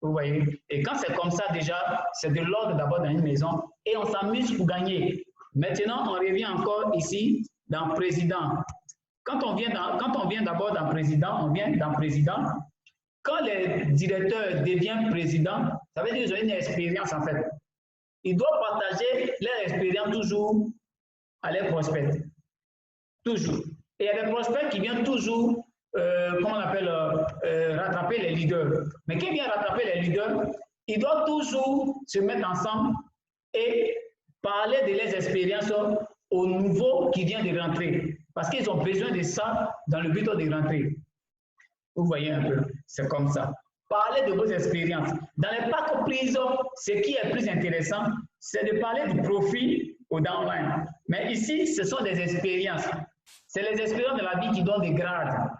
Vous voyez? Et quand c'est comme ça, déjà, c'est de l'ordre d'abord dans une maison et on s'amuse pour gagner. Maintenant, on revient encore ici dans président. Quand on vient d'abord dans président, on vient dans président. Quand les directeurs deviennent président, ça veut dire qu'ils ont une expérience en fait. Ils doivent partager leur expérience toujours à leurs prospects. Toujours. Et il y a des prospects qui viennent toujours, comment on appelle, rattraper les leaders. Mais qui vient rattraper les leaders, ils doivent toujours se mettre ensemble et parler de leurs expériences aux nouveaux qui viennent de rentrer. Parce qu'ils ont besoin de ça dans le but de rentrer. Vous voyez un peu, c'est comme ça. Parlez de vos expériences. Dans les packs prises, ce qui est plus intéressant, c'est de parler du profit au downline. Mais ici, ce sont des expériences. C'est les expériences de la vie qui donnent des grades.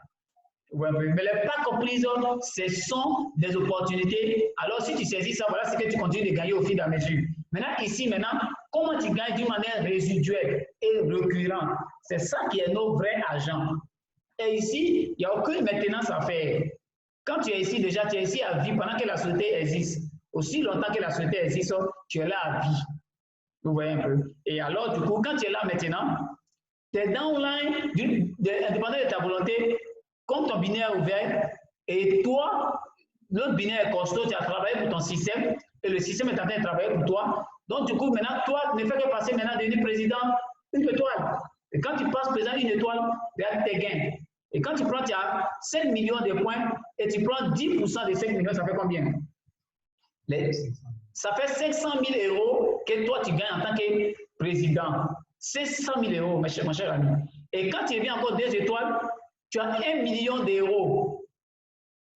Ouais, mais les packs prises, ce sont des opportunités. Alors, si tu saisis ça, voilà ce que tu continues de gagner au fil de la mesure. Maintenant, ici, comment tu gagnes d'une manière résiduelle et récurrente? C'est ça qui est nos vrais agents. Et ici, il n'y a aucune maintenance à faire. Quand tu es ici, déjà, tu es ici à vie pendant que la société existe. Aussi longtemps que la société existe, tu es là à vie. Vous voyez un peu. Et alors, du coup, quand tu es là maintenant, tes downlines, indépendamment de ta volonté, comme ton binaire est ouvert, et toi, l'autre binaire est costaud, tu as travaillé pour ton système, et le système est en train de travailler pour toi. Donc, du coup, maintenant, toi, ne fais que passer maintenant devenir président une étoile. Et quand tu passes président une étoile, regarde tes gains. Et quand tu prends, tu as 5 millions de points et tu prends 10% de 5 millions, ça fait combien? Ça fait 500 000 € que toi tu gagnes en tant que président. 500 000 €, mon cher ami. Et quand tu viens encore 2 étoiles, tu as 1 million d'euros.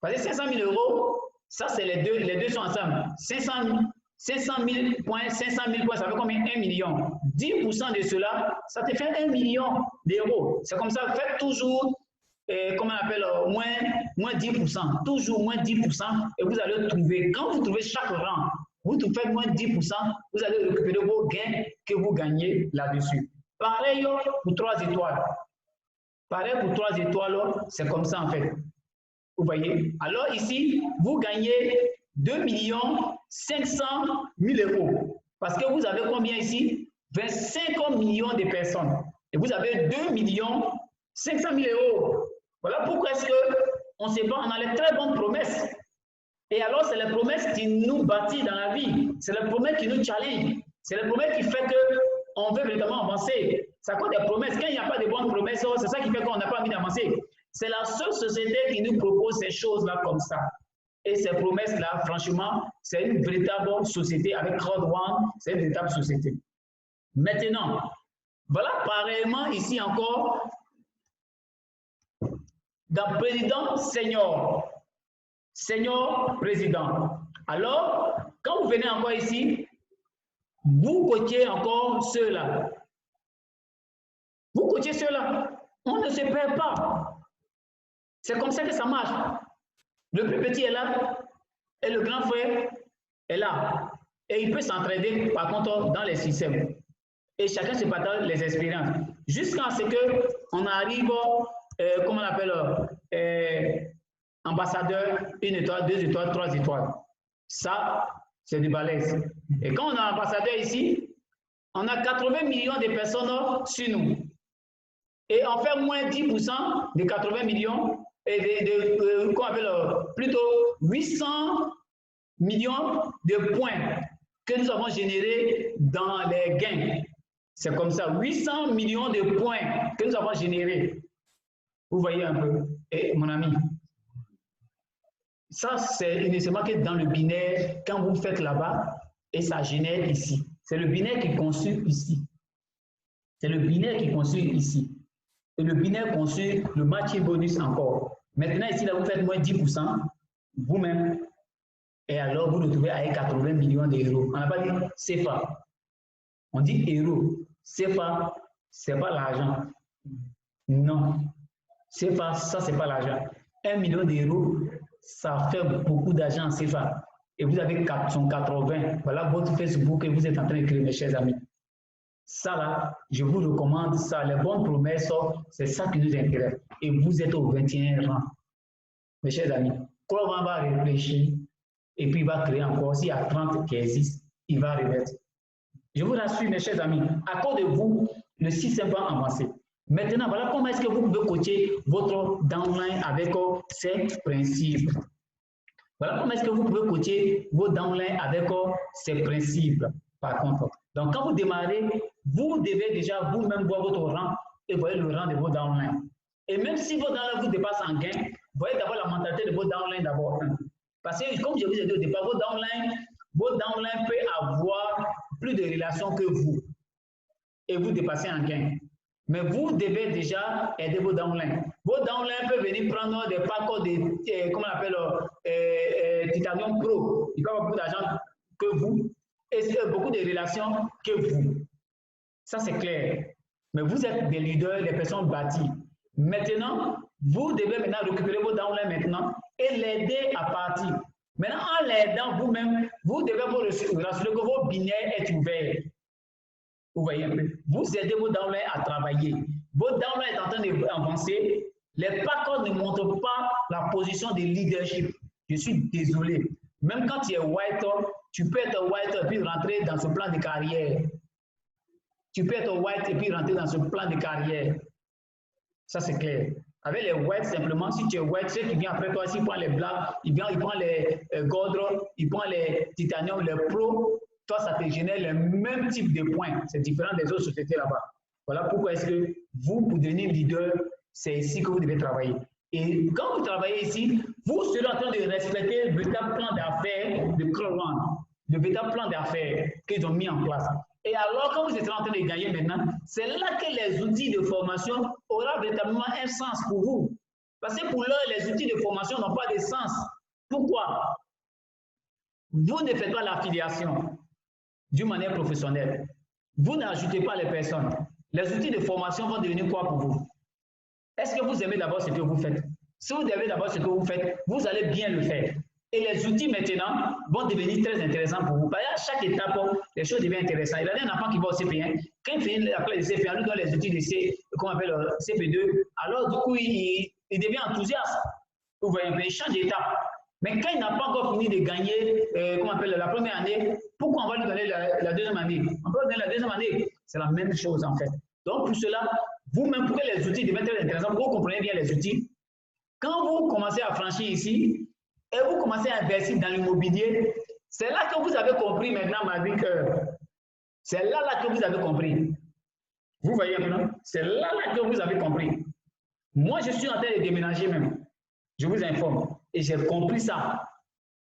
Parce que 500 000 €, ça c'est les deux sont ensemble. 500 000 points, 500 000 points, ça fait combien? 1 million. 10% de cela, ça te fait 1 million d'euros. C'est comme ça, faites toujours, comment on appelle, moins 10%. Toujours moins 10% et vous allez trouver, quand vous trouvez chaque rang, vous faites moins 10%, vous allez récupérer vos gains que vous gagnez là-dessus. Pareil pour 3 étoiles. Pareil pour 3 étoiles, c'est comme ça en fait. Vous voyez? Alors ici, vous gagnez 2 500 000 €. Parce que vous avez combien ici? 25 millions de personnes. Et vous avez 2 500 000 €. Voilà pourquoi est-ce qu'on se bat, on a les très bonnes promesses. Et alors, c'est les promesses qui nous bâtissent dans la vie. C'est les promesses qui nous challenge. C'est les promesses qui font qu'on veut véritablement avancer. Ça compte des promesses. Quand il n'y a pas de bonnes promesses, c'est ça qui fait qu'on n'a pas envie d'avancer. C'est la seule société qui nous propose ces choses-là comme ça. Et ces promesses-là, franchement, c'est une véritable société. Avec Crowd One, c'est une véritable société. Maintenant, voilà pareillement ici encore, dans président senior. Senior président. Alors, quand vous venez encore ici, vous coachez encore ceux-là. Vous coachez ceux-là. On ne se perd pas. C'est comme ça que ça marche. Le plus petit est là et le grand frère est là. Et il peut s'entraider, par contre, dans les systèmes. Et chacun se partage les expériences. Jusqu'à ce qu'on arrive, comment on appelle, ambassadeur, 1 étoile, 2 étoiles, 3 étoiles. Ça, c'est du balèze. Et quand on a ambassadeur ici, on a 80 millions de personnes sur nous. Et on fait moins 10% de 80 millions et qu'on appelle plutôt 800 millions de points que nous avons générés dans les gains. C'est comme ça, 800 millions de points que nous avons générés. Vous voyez un peu, et mon ami. Ça, c'est uniquement que dans le binaire, quand vous faites là-bas, et ça génère ici. C'est le binaire qui est conçu ici. C'est le binaire qui est conçu ici. Et le binaire conçu le matching bonus encore. Maintenant, ici, là, vous faites moins 10%, vous-même, et alors vous retrouvez avec 80 millions d'euros. On n'a pas dit CFA. On dit euros. CFA, ce n'est pas l'argent. Non. CFA, ça, ce n'est pas l'argent. 1 million d'euros, ça fait beaucoup d'argent en CFA. Et vous avez 80. Voilà votre Facebook que vous êtes en train d'écrire, mes chers amis. Ça, là, je vous recommande ça. Les bonnes promesses, c'est ça qui nous intéresse. Et vous êtes au 21e rang. Mes chers amis, quand on va réfléchir, et puis il va créer encore, s'il y a 30 qui existent, il va remettre. Je vous rassure, mes chers amis, à cause de vous, le système va avancer. Maintenant, voilà comment est-ce que vous pouvez coacher votre downline avec ces principes. Voilà comment est-ce que vous pouvez coacher vos downlines avec ces principes, par contre. Donc, quand vous démarrez, vous devez déjà vous-même voir votre rang et voyez le rang de vos downlines. Et même si vos downlines vous dépassent en gain, voyez d'abord la mentalité de vos downlines d'abord. Parce que, comme je vous ai dit au départ, vos downlines peuvent avoir plus de relations que vous et vous dépasser en gain. Mais vous devez déjà aider vos downlines. Vos downlines peuvent venir prendre des packs de, comment on appelle, Titanium Pro. Ils peuvent avoir beaucoup d'argent que vous et beaucoup de relations que vous. Ça, c'est clair. Mais vous êtes des leaders, des personnes bâties. Maintenant, vous devez maintenant récupérer vos downlines maintenant et l'aider à partir. Maintenant, en l'aidant vous-même, vous devez vous rassurer que vos binaires est ouvert. Vous voyez un peu. Vous aidez vos downlines à travailler. Vos downlines sont en train d'avancer. Les packs ne montrent pas la position de leadership. Je suis désolé. Même quand tu es white, tu peux être white et puis rentrer dans ce plan de carrière. Tu peux être white et puis rentrer dans ce plan de carrière. Ça, c'est clair. Avec les whites, simplement, si tu es white, ceux qui viennent après toi, s'ils prennent les blacks, ils prennent les gold, ils prennent les titanium, les pros, toi, ça te génère le même type de points. C'est différent des autres sociétés là-bas. Voilà pourquoi est-ce que vous, pour devenir leader, c'est ici que vous devez travailler. Et quand vous travaillez ici, vous serez en train de respecter le véritable plan d'affaires de Crowland, le véritable plan d'affaires qu'ils ont mis en place. Et alors, quand vous êtes en train de gagner maintenant, c'est là que les outils de formation auront véritablement un sens pour vous. Parce que pour l'heure, les outils de formation n'ont pas de sens. Pourquoi? Vous ne faites pas l'affiliation d'une manière professionnelle. Vous n'ajoutez pas les personnes. Les outils de formation vont devenir quoi pour vous? Est-ce que vous aimez d'abord ce que vous faites? Si vous aimez d'abord ce que vous faites, vous allez bien le faire. Et les outils maintenant vont devenir très intéressants pour vous. Parce qu'à chaque étape, les choses deviennent intéressantes. Il y a un enfant qui va au CP1. Quand il finit la classe de CP1, on lui donne les outils de CP2. Alors, du coup, il devient enthousiaste. Vous voyez, il change d'étape. Mais quand il n'a pas encore fini de gagner, la première année, pourquoi on va lui donner la deuxième année? On peut lui donner la deuxième année. C'est la même chose en fait. Donc, pour cela, vous-même, pour que les outils deviennent très intéressants, vous comprenez bien les outils. Quand vous commencez à franchir ici, et vous commencez à investir dans l'immobilier, c'est là que vous avez compris maintenant, ma vie, que c'est là que vous avez compris. Vous voyez maintenant? C'est là que vous avez compris. Moi, je suis en train de déménager même. Je vous informe. Et j'ai compris ça.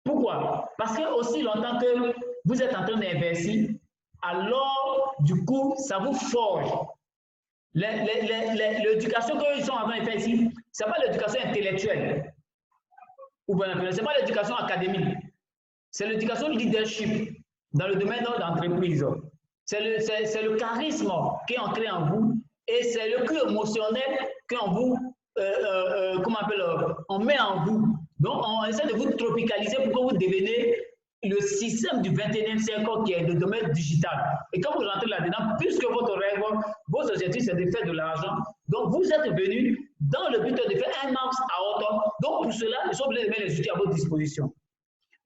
Pourquoi? Parce que aussi longtemps que vous êtes en train d'investir, alors, du coup, ça vous forge. L'éducation qu'ils sont en train de faire ici, ce n'est pas l'éducation intellectuelle. Ce n'est pas l'éducation académique. C'est l'éducation leadership dans le domaine de l'entreprise. C'est le charisme qui est ancré en vous et c'est le cœur émotionnel qu'on vous, on met en vous. Donc, on essaie de vous tropicaliser pour que vous deveniez le système du 21e siècle qui est le domaine digital. Et quand vous rentrez là-dedans, puisque votre rêve, vos objectifs, c'est de faire de l'argent, donc vous êtes venu dans le but de faire un max à hauteur. Donc, pour cela, ils sont obligés de mettre les outils à votre disposition.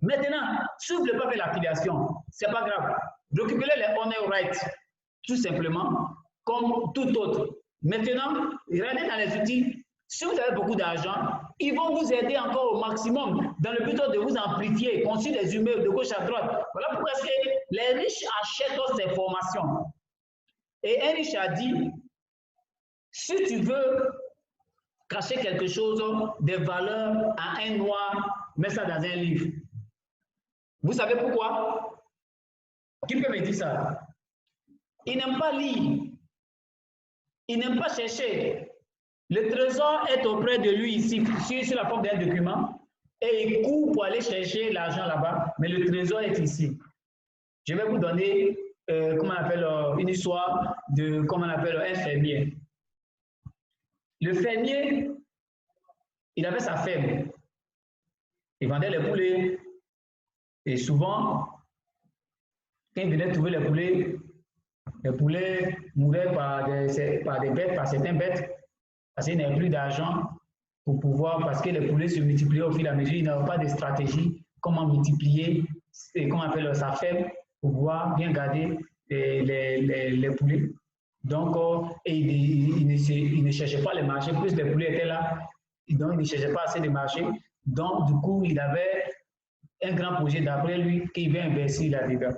Maintenant, si vous ne voulez pas faire l'affiliation, ce n'est pas grave. Récupérez les honor rights, tout simplement, comme tout autre. Maintenant, regardez dans les outils. Si vous avez beaucoup d'argent, ils vont vous aider encore au maximum dans le but de vous amplifier, construire des immeubles de gauche à droite. Voilà pourquoi est-ce que les riches achètent ces formations. Et un riche a dit, si tu veux cacher quelque chose, des valeurs à un noir, mets ça dans un livre. Vous savez pourquoi? Qui peut me dire ça? Il n'aime pas lire. Il n'aime pas chercher. Le trésor est auprès de lui ici, sur la forme d'un document, et il court pour aller chercher l'argent là-bas, mais le trésor est ici. Je vais vous donner, une histoire de, un fermier. Le fermier, il avait sa ferme. Il vendait les poulets, et souvent, quand il venait trouver les poulets mouraient par des bêtes, par certaines bêtes, parce qu'il n'avait plus d'argent pour pouvoir, parce que les poulets se multipliaient au fur et à mesure, il n'avait pas de stratégie, comment multiplier, sa ferme pour pouvoir bien garder les poulets. Donc, il ne cherchait pas les marchés, plus les poulets étaient là, donc il ne cherchait pas assez de marchés. Donc, du coup, il avait un grand projet d'après lui qu'il veut investir là-dedans.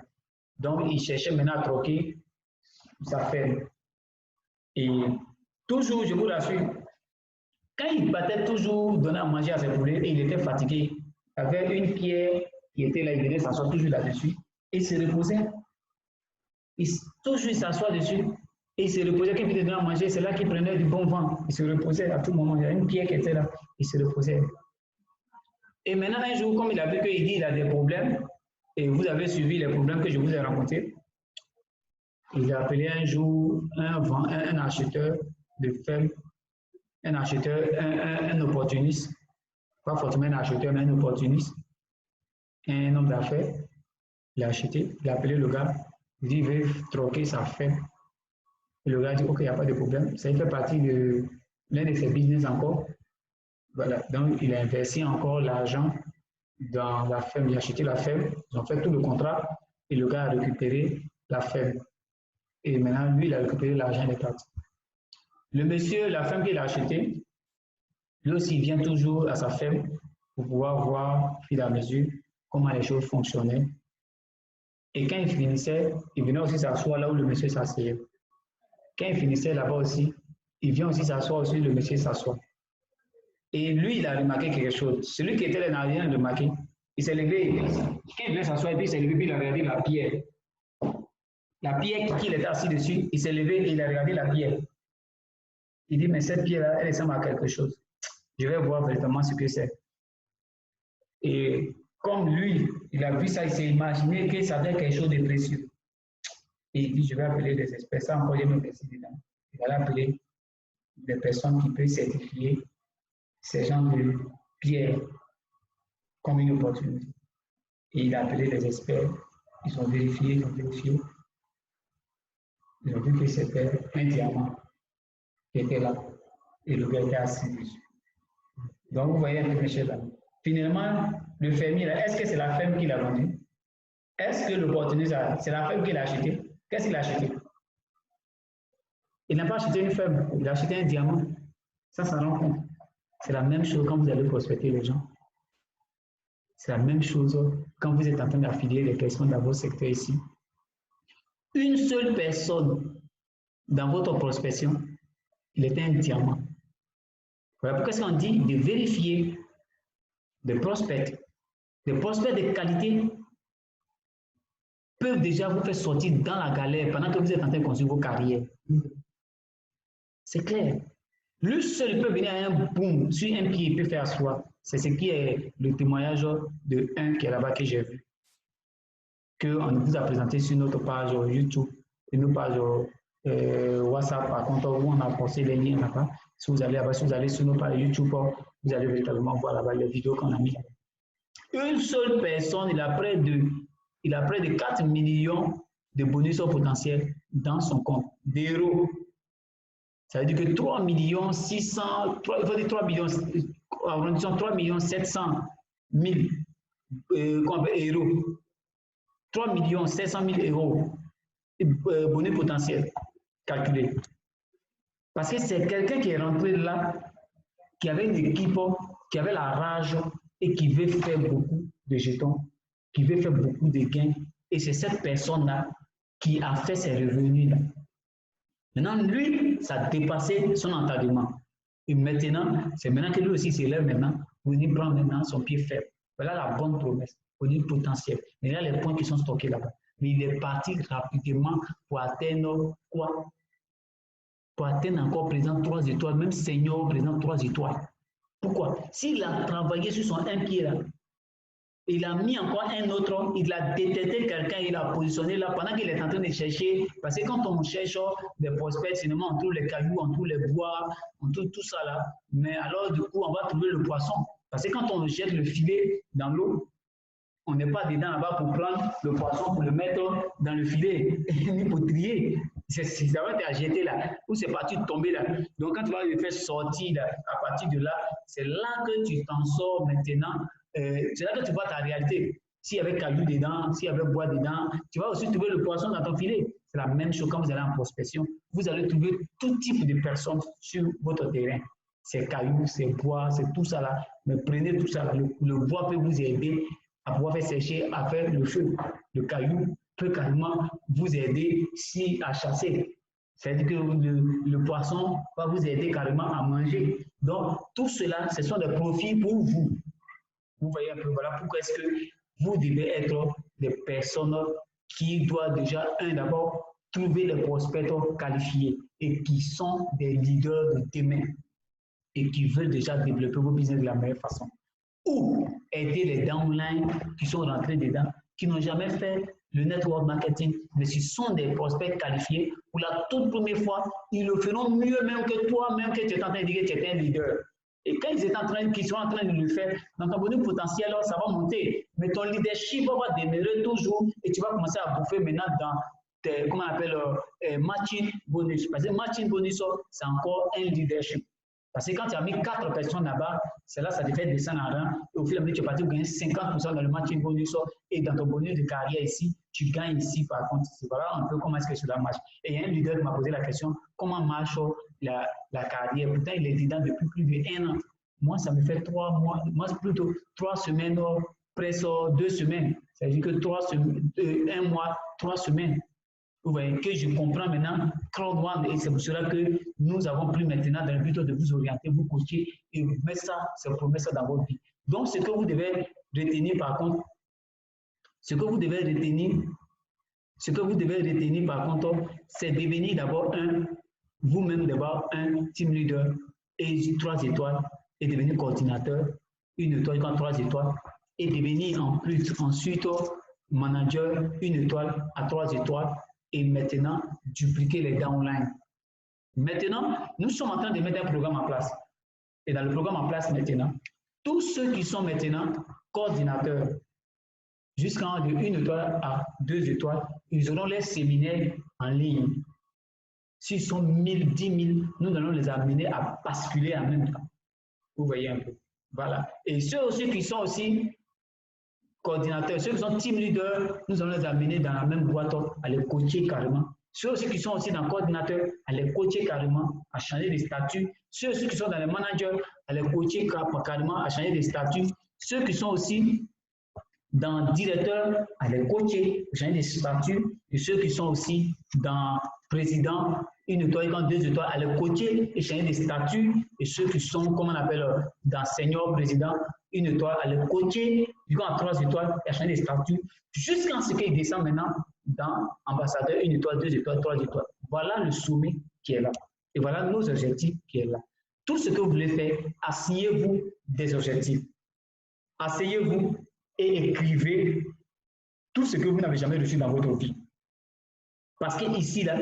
Donc, il cherchait maintenant à troquer sa ferme. Et toujours, je vous rassure, quand il partait toujours donner à manger à ses poulets et il était fatigué, il avait une pierre qui était là, il venait s'asseoir toujours là-dessus et il se reposait. Toujours il s'assoit dessus et il se reposait. Quand il venait donner à manger, c'est là qu'il prenait du bon vent. Il se reposait à tout moment. Il y a une pierre qui était là, il se reposait. Et maintenant, un jour, comme il a vu qu'il dit qu'il a des problèmes, et vous avez suivi les problèmes que je vous ai racontés, il a appelé un jour un acheteur de ferme, un opportuniste, pas forcément un acheteur, mais un opportuniste, un homme d'affaires. Il a acheté, il a appelé le gars, il dit il veut troquer sa ferme. Et le gars dit ok, il n'y a pas de problème, ça fait partie de l'un de ses business encore. Voilà, donc il a investi encore l'argent dans la ferme, il a acheté la ferme, ils ont fait tout le contrat et le gars a récupéré la ferme. Et maintenant, lui, il a récupéré l'argent des cartes. Le monsieur, la ferme qu'il a achetée, lui aussi, il vient toujours à sa ferme pour pouvoir voir, au fur et à mesure, comment les choses fonctionnaient. Et quand il finissait, il venait aussi s'asseoir là où le monsieur s'asseyait. Quand il finissait là-bas aussi, il vient aussi s'asseoir, aussi le monsieur s'assoit. Et lui, il a remarqué quelque chose. Celui qui était là n'a rien remarqué. Il s'est levé, quand il venait s'asseoir, et puis il s'est levé, puis il a regardé la pierre. La pierre qu'il était assis dessus, il s'est levé et il a regardé la pierre. Il dit, mais cette pierre-là, elle ressemble à quelque chose. Je vais voir véritablement ce que c'est. Et comme lui, il a vu ça, il s'est imaginé que ça avait quelque chose de précieux. Et il dit, je vais appeler des experts. Ça encore, j'ai me dedans. Il va appeler des personnes qui peuvent certifier ces gens de pierre comme une opportunité. Et il a appelé des experts. Ils ont vérifié, ils ont vérifié. Ils ont vu que c'était un diamant qui était là. Et le gars était assis dessus. Donc, vous voyez un peu mes chers amis. Finalement, le fermier, est-ce que c'est la ferme qui l'a vendu? Est-ce que l'opportunité, c'est la ferme qui l'a acheté? Qu'est-ce qu'il a acheté? Il n'a pas acheté une ferme, il a acheté un diamant. Ça rend compte. C'est la même chose quand vous allez prospecter les gens. C'est la même chose quand vous êtes en train d'affilier les personnes dans votre secteur ici. Une seule personne dans votre prospection, il était un diamant. Voilà pourquoi on dit de vérifier des prospects de qualité peuvent déjà vous faire sortir dans la galère pendant que vous êtes en train de construire vos carrières. C'est clair. Lui seul peut venir à un boom sur un pied, il peut faire soi. C'est ce qui est le témoignage de un qui est là-bas que j'ai vu. Qu'on vous a présenté sur notre page YouTube et nos pages WhatsApp, par contre, où on a posté les liens là-bas. Si vous allez là-bas, si vous allez sur nos pages YouTube, vous allez véritablement voir là-bas les vidéos qu'on a mis. Une seule personne, il a près de 4 millions de bonus potentiels dans son compte, d'euros. Ça veut dire que 3 millions 600, il faut dire 3 millions, 3 millions 700 000 euros. 3 millions 700 000 euros bonus potentiels calculés. Parce que c'est quelqu'un qui est rentré là, qui avait une équipe, qui avait la rage et qui veut faire beaucoup de jetons, qui veut faire beaucoup de gains. Et c'est cette personne-là qui a fait ses revenus-là. Maintenant, lui, ça a dépassé son entendement. Et maintenant, c'est maintenant que lui aussi s'élève maintenant, pour venir prendre maintenant son pied faible. Voilà la bonne promesse, pour dire potentiel. Mais là, les points qui sont stockés là-bas. Mais il est parti rapidement pour atteindre quoi? Pour atteindre encore présent 3 étoiles, même Seigneur présent 3 étoiles. Pourquoi? S'il a travaillé sur son un pied là, il a mis encore un autre, il a détecté quelqu'un, il a positionné là pendant qu'il est en train de chercher. Parce que quand on cherche des prospects, finalement, on trouve les cailloux, on trouve les bois, on trouve tout ça là. Mais alors, du coup, on va trouver le poisson. Parce que quand on jette le filet dans l'eau, on n'est pas dedans là-bas pour prendre le poisson, pour le mettre dans le filet, ni pour trier. Ça va être à jeter là, ou c'est parti tomber là. Donc, quand tu vas le faire sortir là, à partir de là, c'est là que tu t'en sors maintenant. C'est là que tu vois ta réalité. S'il y avait caillou dedans, s'il y avait bois dedans, tu vas aussi trouver le poisson dans ton filet. C'est la même chose quand vous allez en prospection. Vous allez trouver tout type de personnes sur votre terrain. C'est cailloux, c'est bois, c'est tout ça là. Mais prenez tout ça là. Le bois peut vous aider à pouvoir faire sécher, à faire le feu. Le caillou peut carrément vous aider à chasser. C'est-à-dire que le poisson va vous aider carrément à manger. Donc, tout cela, ce sont des profits pour vous. Vous voyez un peu, voilà pourquoi est-ce que vous devez être des personnes qui doivent déjà, d'abord, trouver les prospects qualifiés et qui sont des leaders de demain et qui veulent déjà développer vos business de la meilleure façon. Ou aider les downlines qui sont rentrés dedans, qui n'ont jamais fait le network marketing, mais ce sont des prospects qualifiés. Pour la toute première fois, ils le feront mieux même que toi, même que tu es en train de dire que tu es un leader. Et quand ils sont en train de le faire, dans ton bonus potentiel, ça va monter. Mais ton leadership va demeurer toujours et tu vas commencer à bouffer maintenant dans tes, comment on appelle, matching bonus. Parce que matching bonus, c'est encore un leadership. Parce que quand tu as mis 4 personnes là-bas, c'est là que ça te fait descendre en rang. Et au fil et à mesure, tu es parti pour gagner 50% dans le matching bonus. Et dans ton bonus de carrière ici, tu gagnes ici par contre. Voilà un peu comment est-ce que cela marche. Et il y a un leader qui m'a posé la question, comment marche la carrière? Pourtant, il est dedans depuis plus d'1 an. Moi, ça me fait 3 mois. Moi, c'est plutôt 3 semaines, presque 2 semaines. C'est-à-dire que 1 mois, 3 semaines. Vous voyez que je comprends maintenant Crowd One et c'est pour cela que nous avons pris maintenant dans le but de vous orienter, vous coacher et vous mettre ça, se promettre ça dans votre vie. Donc, ce que vous devez retenir par contre, c'est devenir d'abord vous-même d'abord un team leader et 3 étoiles et devenir coordinateur, 1 étoile quand 3 étoiles et devenir en plus ensuite manager, 1 étoile à 3 étoiles et maintenant dupliquer les downlines. Maintenant, nous sommes en train de mettre un programme en place. Et dans le programme en place maintenant, tous ceux qui sont maintenant coordinateurs, jusqu'en de 1 étoile à 2 étoiles, ils auront les séminaires en ligne. S'ils sont 1000, 10 000, nous allons les amener à basculer en même temps. Vous voyez un peu. Voilà. Et ceux aussi qui sont aussi coordinateurs, ceux qui sont team leaders, nous allons les amener dans la même boîte à les coacher carrément. Ceux aussi qui sont aussi dans le coordinateur, à les coacher carrément, à changer les statuts. Ceux aussi qui sont dans les managers, à les coacher carrément, à changer les statuts. Ceux qui sont aussi dans directeur, à les coacher, à changer les statuts. Et ceux qui sont aussi dans président, 1 étoile, 2 étoiles, à les coacher et changer les statuts. Et ceux qui sont, comme on appelle, dans senior président, 1 étoile, à les coacher, jusqu'à 3 étoiles, et à changer les statuts, jusqu'à ce qu'ils descendent maintenant dans ambassadeur, 1 étoile, 2 étoiles, 3 étoiles. Voilà le sommet qui est là. Et voilà nos objectifs qui est là. Tout ce que vous voulez faire, asseyez-vous des objectifs. Asseyez-vous et écrivez tout ce que vous n'avez jamais reçu dans votre vie. Parce qu'ici, là,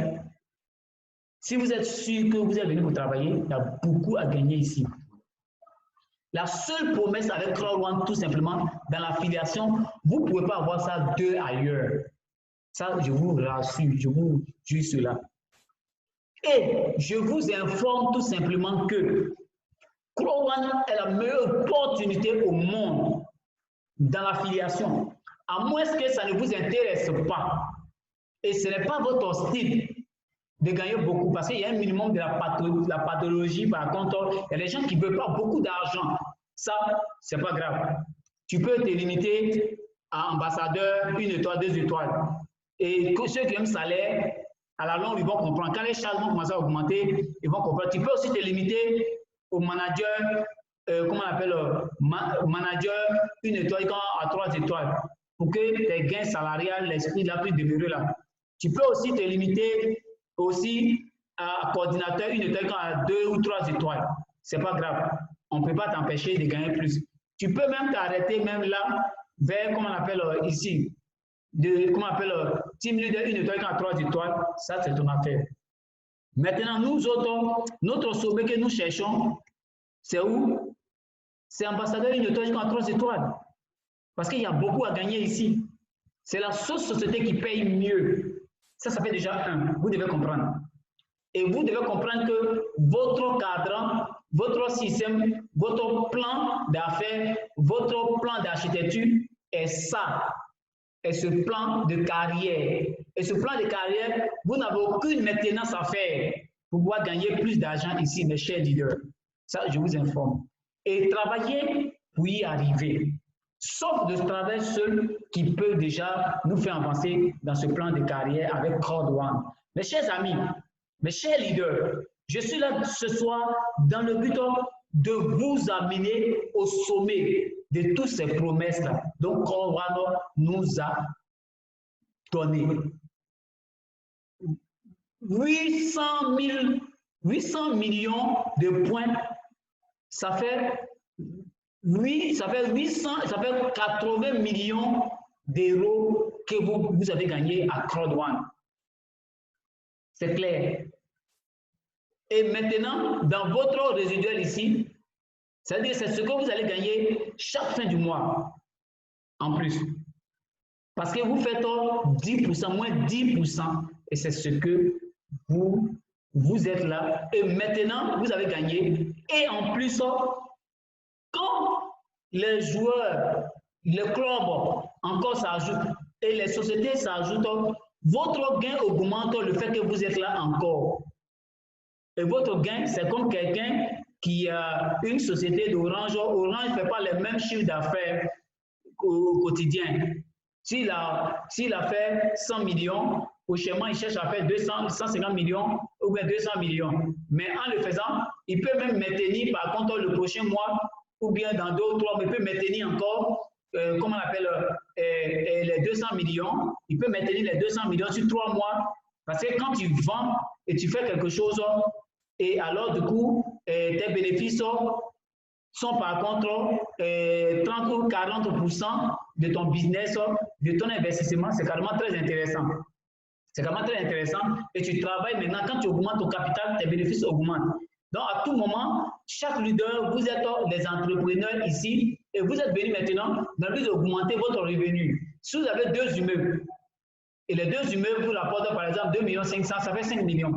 si vous êtes sûr que vous êtes venu pour travailler, il y a beaucoup à gagner ici. La seule promesse avec Crowd One, tout simplement, dans l'affiliation, vous ne pouvez pas avoir ça 2 ailleurs. Ça, je vous rassure, je vous dis cela. Et je vous informe tout simplement que Crowd One est la meilleure opportunité au monde dans l'affiliation. À moins que ça ne vous intéresse pas. Et ce n'est pas votre style de gagner beaucoup parce qu'il y a un minimum de la pathologie. Par contre, il y a des gens qui ne veulent pas beaucoup d'argent. Ça, ce n'est pas grave. Tu peux te limiter à ambassadeur, 1 étoile, 2 étoiles. Et que ceux qui aiment salaire, à la longue, ils vont comprendre. Quand les charges vont commencer à augmenter, ils vont comprendre. Tu peux aussi te limiter au manager, comment on appelle, manager, 1 étoile à 3 étoiles. Pour que tes gains salariales, l'esprit là plus demeuré là. Tu peux aussi te limiter aussi à coordinateur, 1 étoile à 2 ou 3 étoiles. Ce n'est pas grave. On ne peut pas t'empêcher de gagner plus. Tu peux même t'arrêter même là, vers, comment on appelle ici, comment on appelle, team leader 1 étoile à 3 étoiles. Ça, c'est ton affaire. Maintenant, nous autres, notre sommet que nous cherchons, c'est où? C'est ambassadeur 1 étoile à 3 étoiles. Parce qu'il y a beaucoup à gagner ici. C'est la seule société qui paye mieux. Ça fait déjà 1. Vous devez comprendre. Et vous devez comprendre que votre cadran, votre système, votre plan d'affaires, votre plan d'architecture est ça. Et ce plan de carrière. Et ce plan de carrière, vous n'avez aucune maintenance à faire pour pouvoir gagner plus d'argent ici, mes chers leaders. Ça, je vous informe. Et travaillez pour y arriver. Sauf de travail seul qui peut déjà nous faire avancer dans ce plan de carrière avec Crowd One. Mes chers amis, mes chers leaders, je suis là ce soir dans le but de vous amener au sommet de toutes ces promesses-là. Donc, Crowd One nous a donné 800 millions de points. Ça fait 80 millions d'euros que vous avez gagné à Crowd One. C'est clair. Et maintenant, dans votre résiduel ici, c'est-à-dire c'est ce que vous allez gagner chaque fin du mois en plus. Parce que vous faites 10%, moins 10%, et c'est ce que vous êtes là. Et maintenant, vous avez gagné. Et en plus, quand les joueurs, les clubs encore s'ajoutent et les sociétés s'ajoutent, votre gain augmente le fait que vous êtes là encore. Et votre gain, c'est comme quelqu'un qui a une société d'Orange. Orange ne fait pas les mêmes chiffres d'affaires au quotidien. S'il a fait 100 millions, prochainement, il cherche à faire 200, 150 millions ou bien 200 millions. Mais en le faisant, il peut même maintenir, par contre, le prochain mois ou bien dans 2 ou 3 mois, il peut maintenir encore, comment on appelle, les 200 millions. Il peut maintenir les 200 millions sur 3 mois. Parce que quand tu vends et tu fais quelque chose, et alors du coup, tes bénéfices sont par contre 30 ou 40% de ton business, de ton investissement. C'est carrément très intéressant. C'est carrément très intéressant. Et tu travailles maintenant, quand tu augmentes ton capital, tes bénéfices augmentent. Donc, à tout moment, chaque leader, vous êtes les entrepreneurs ici et vous êtes venus maintenant dans le but d'augmenter votre revenu. Si vous avez 2 immeubles et les 2 immeubles vous rapportent par exemple 2 500 000, ça fait 5 millions.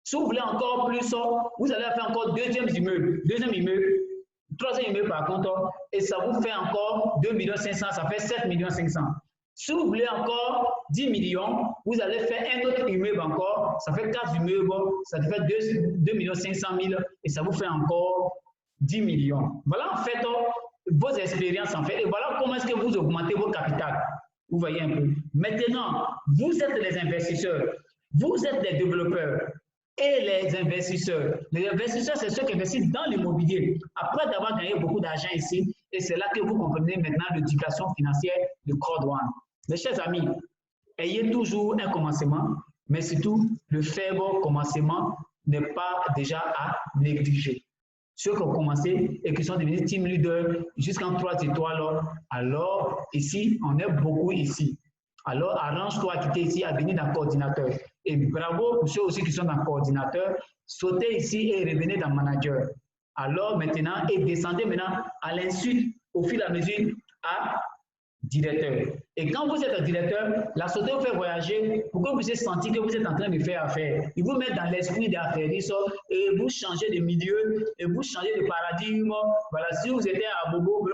Si vous voulez encore plus, vous allez faire encore deuxième immeuble, 3e immeuble par contre, et ça vous fait encore 2 500 000, ça fait 7 500 000. Si vous voulez encore 10 millions, vous allez faire un autre immeuble encore, ça fait 4 immeubles, ça fait 2 500 000 et ça vous fait encore 10 millions. Voilà en fait vos expériences en fait, et voilà comment est-ce que vous augmentez vos capital. Vous voyez un peu. Maintenant, vous êtes les investisseurs, vous êtes les développeurs et les investisseurs. Les investisseurs, c'est ceux qui investissent dans l'immobilier. Après d'avoir gagné beaucoup d'argent ici, et c'est là que vous comprenez maintenant l'éducation financière de Code One. Mes chers amis, ayez toujours un commencement, mais surtout, le faible commencement n'est pas déjà à négliger. Ceux qui ont commencé et qui sont devenus team leaders jusqu'en 3 étoiles, alors ici, on est beaucoup ici. Alors, arrange-toi à quitter ici, à venir dans le coordinateur. Et bravo pour ceux aussi qui sont dans le coordinateur. Sautez ici et revenez dans le manager. Alors maintenant, et descendez maintenant à l'insuite, au fil et à mesure, à directeur. Et quand vous êtes un directeur, la société vous fait voyager pour que vous puissiez sentir que vous êtes en train de faire affaire. Il vous met dans l'esprit d'affaires et vous changez de milieu et vous changez de paradigme. Voilà, si vous étiez à Bobo,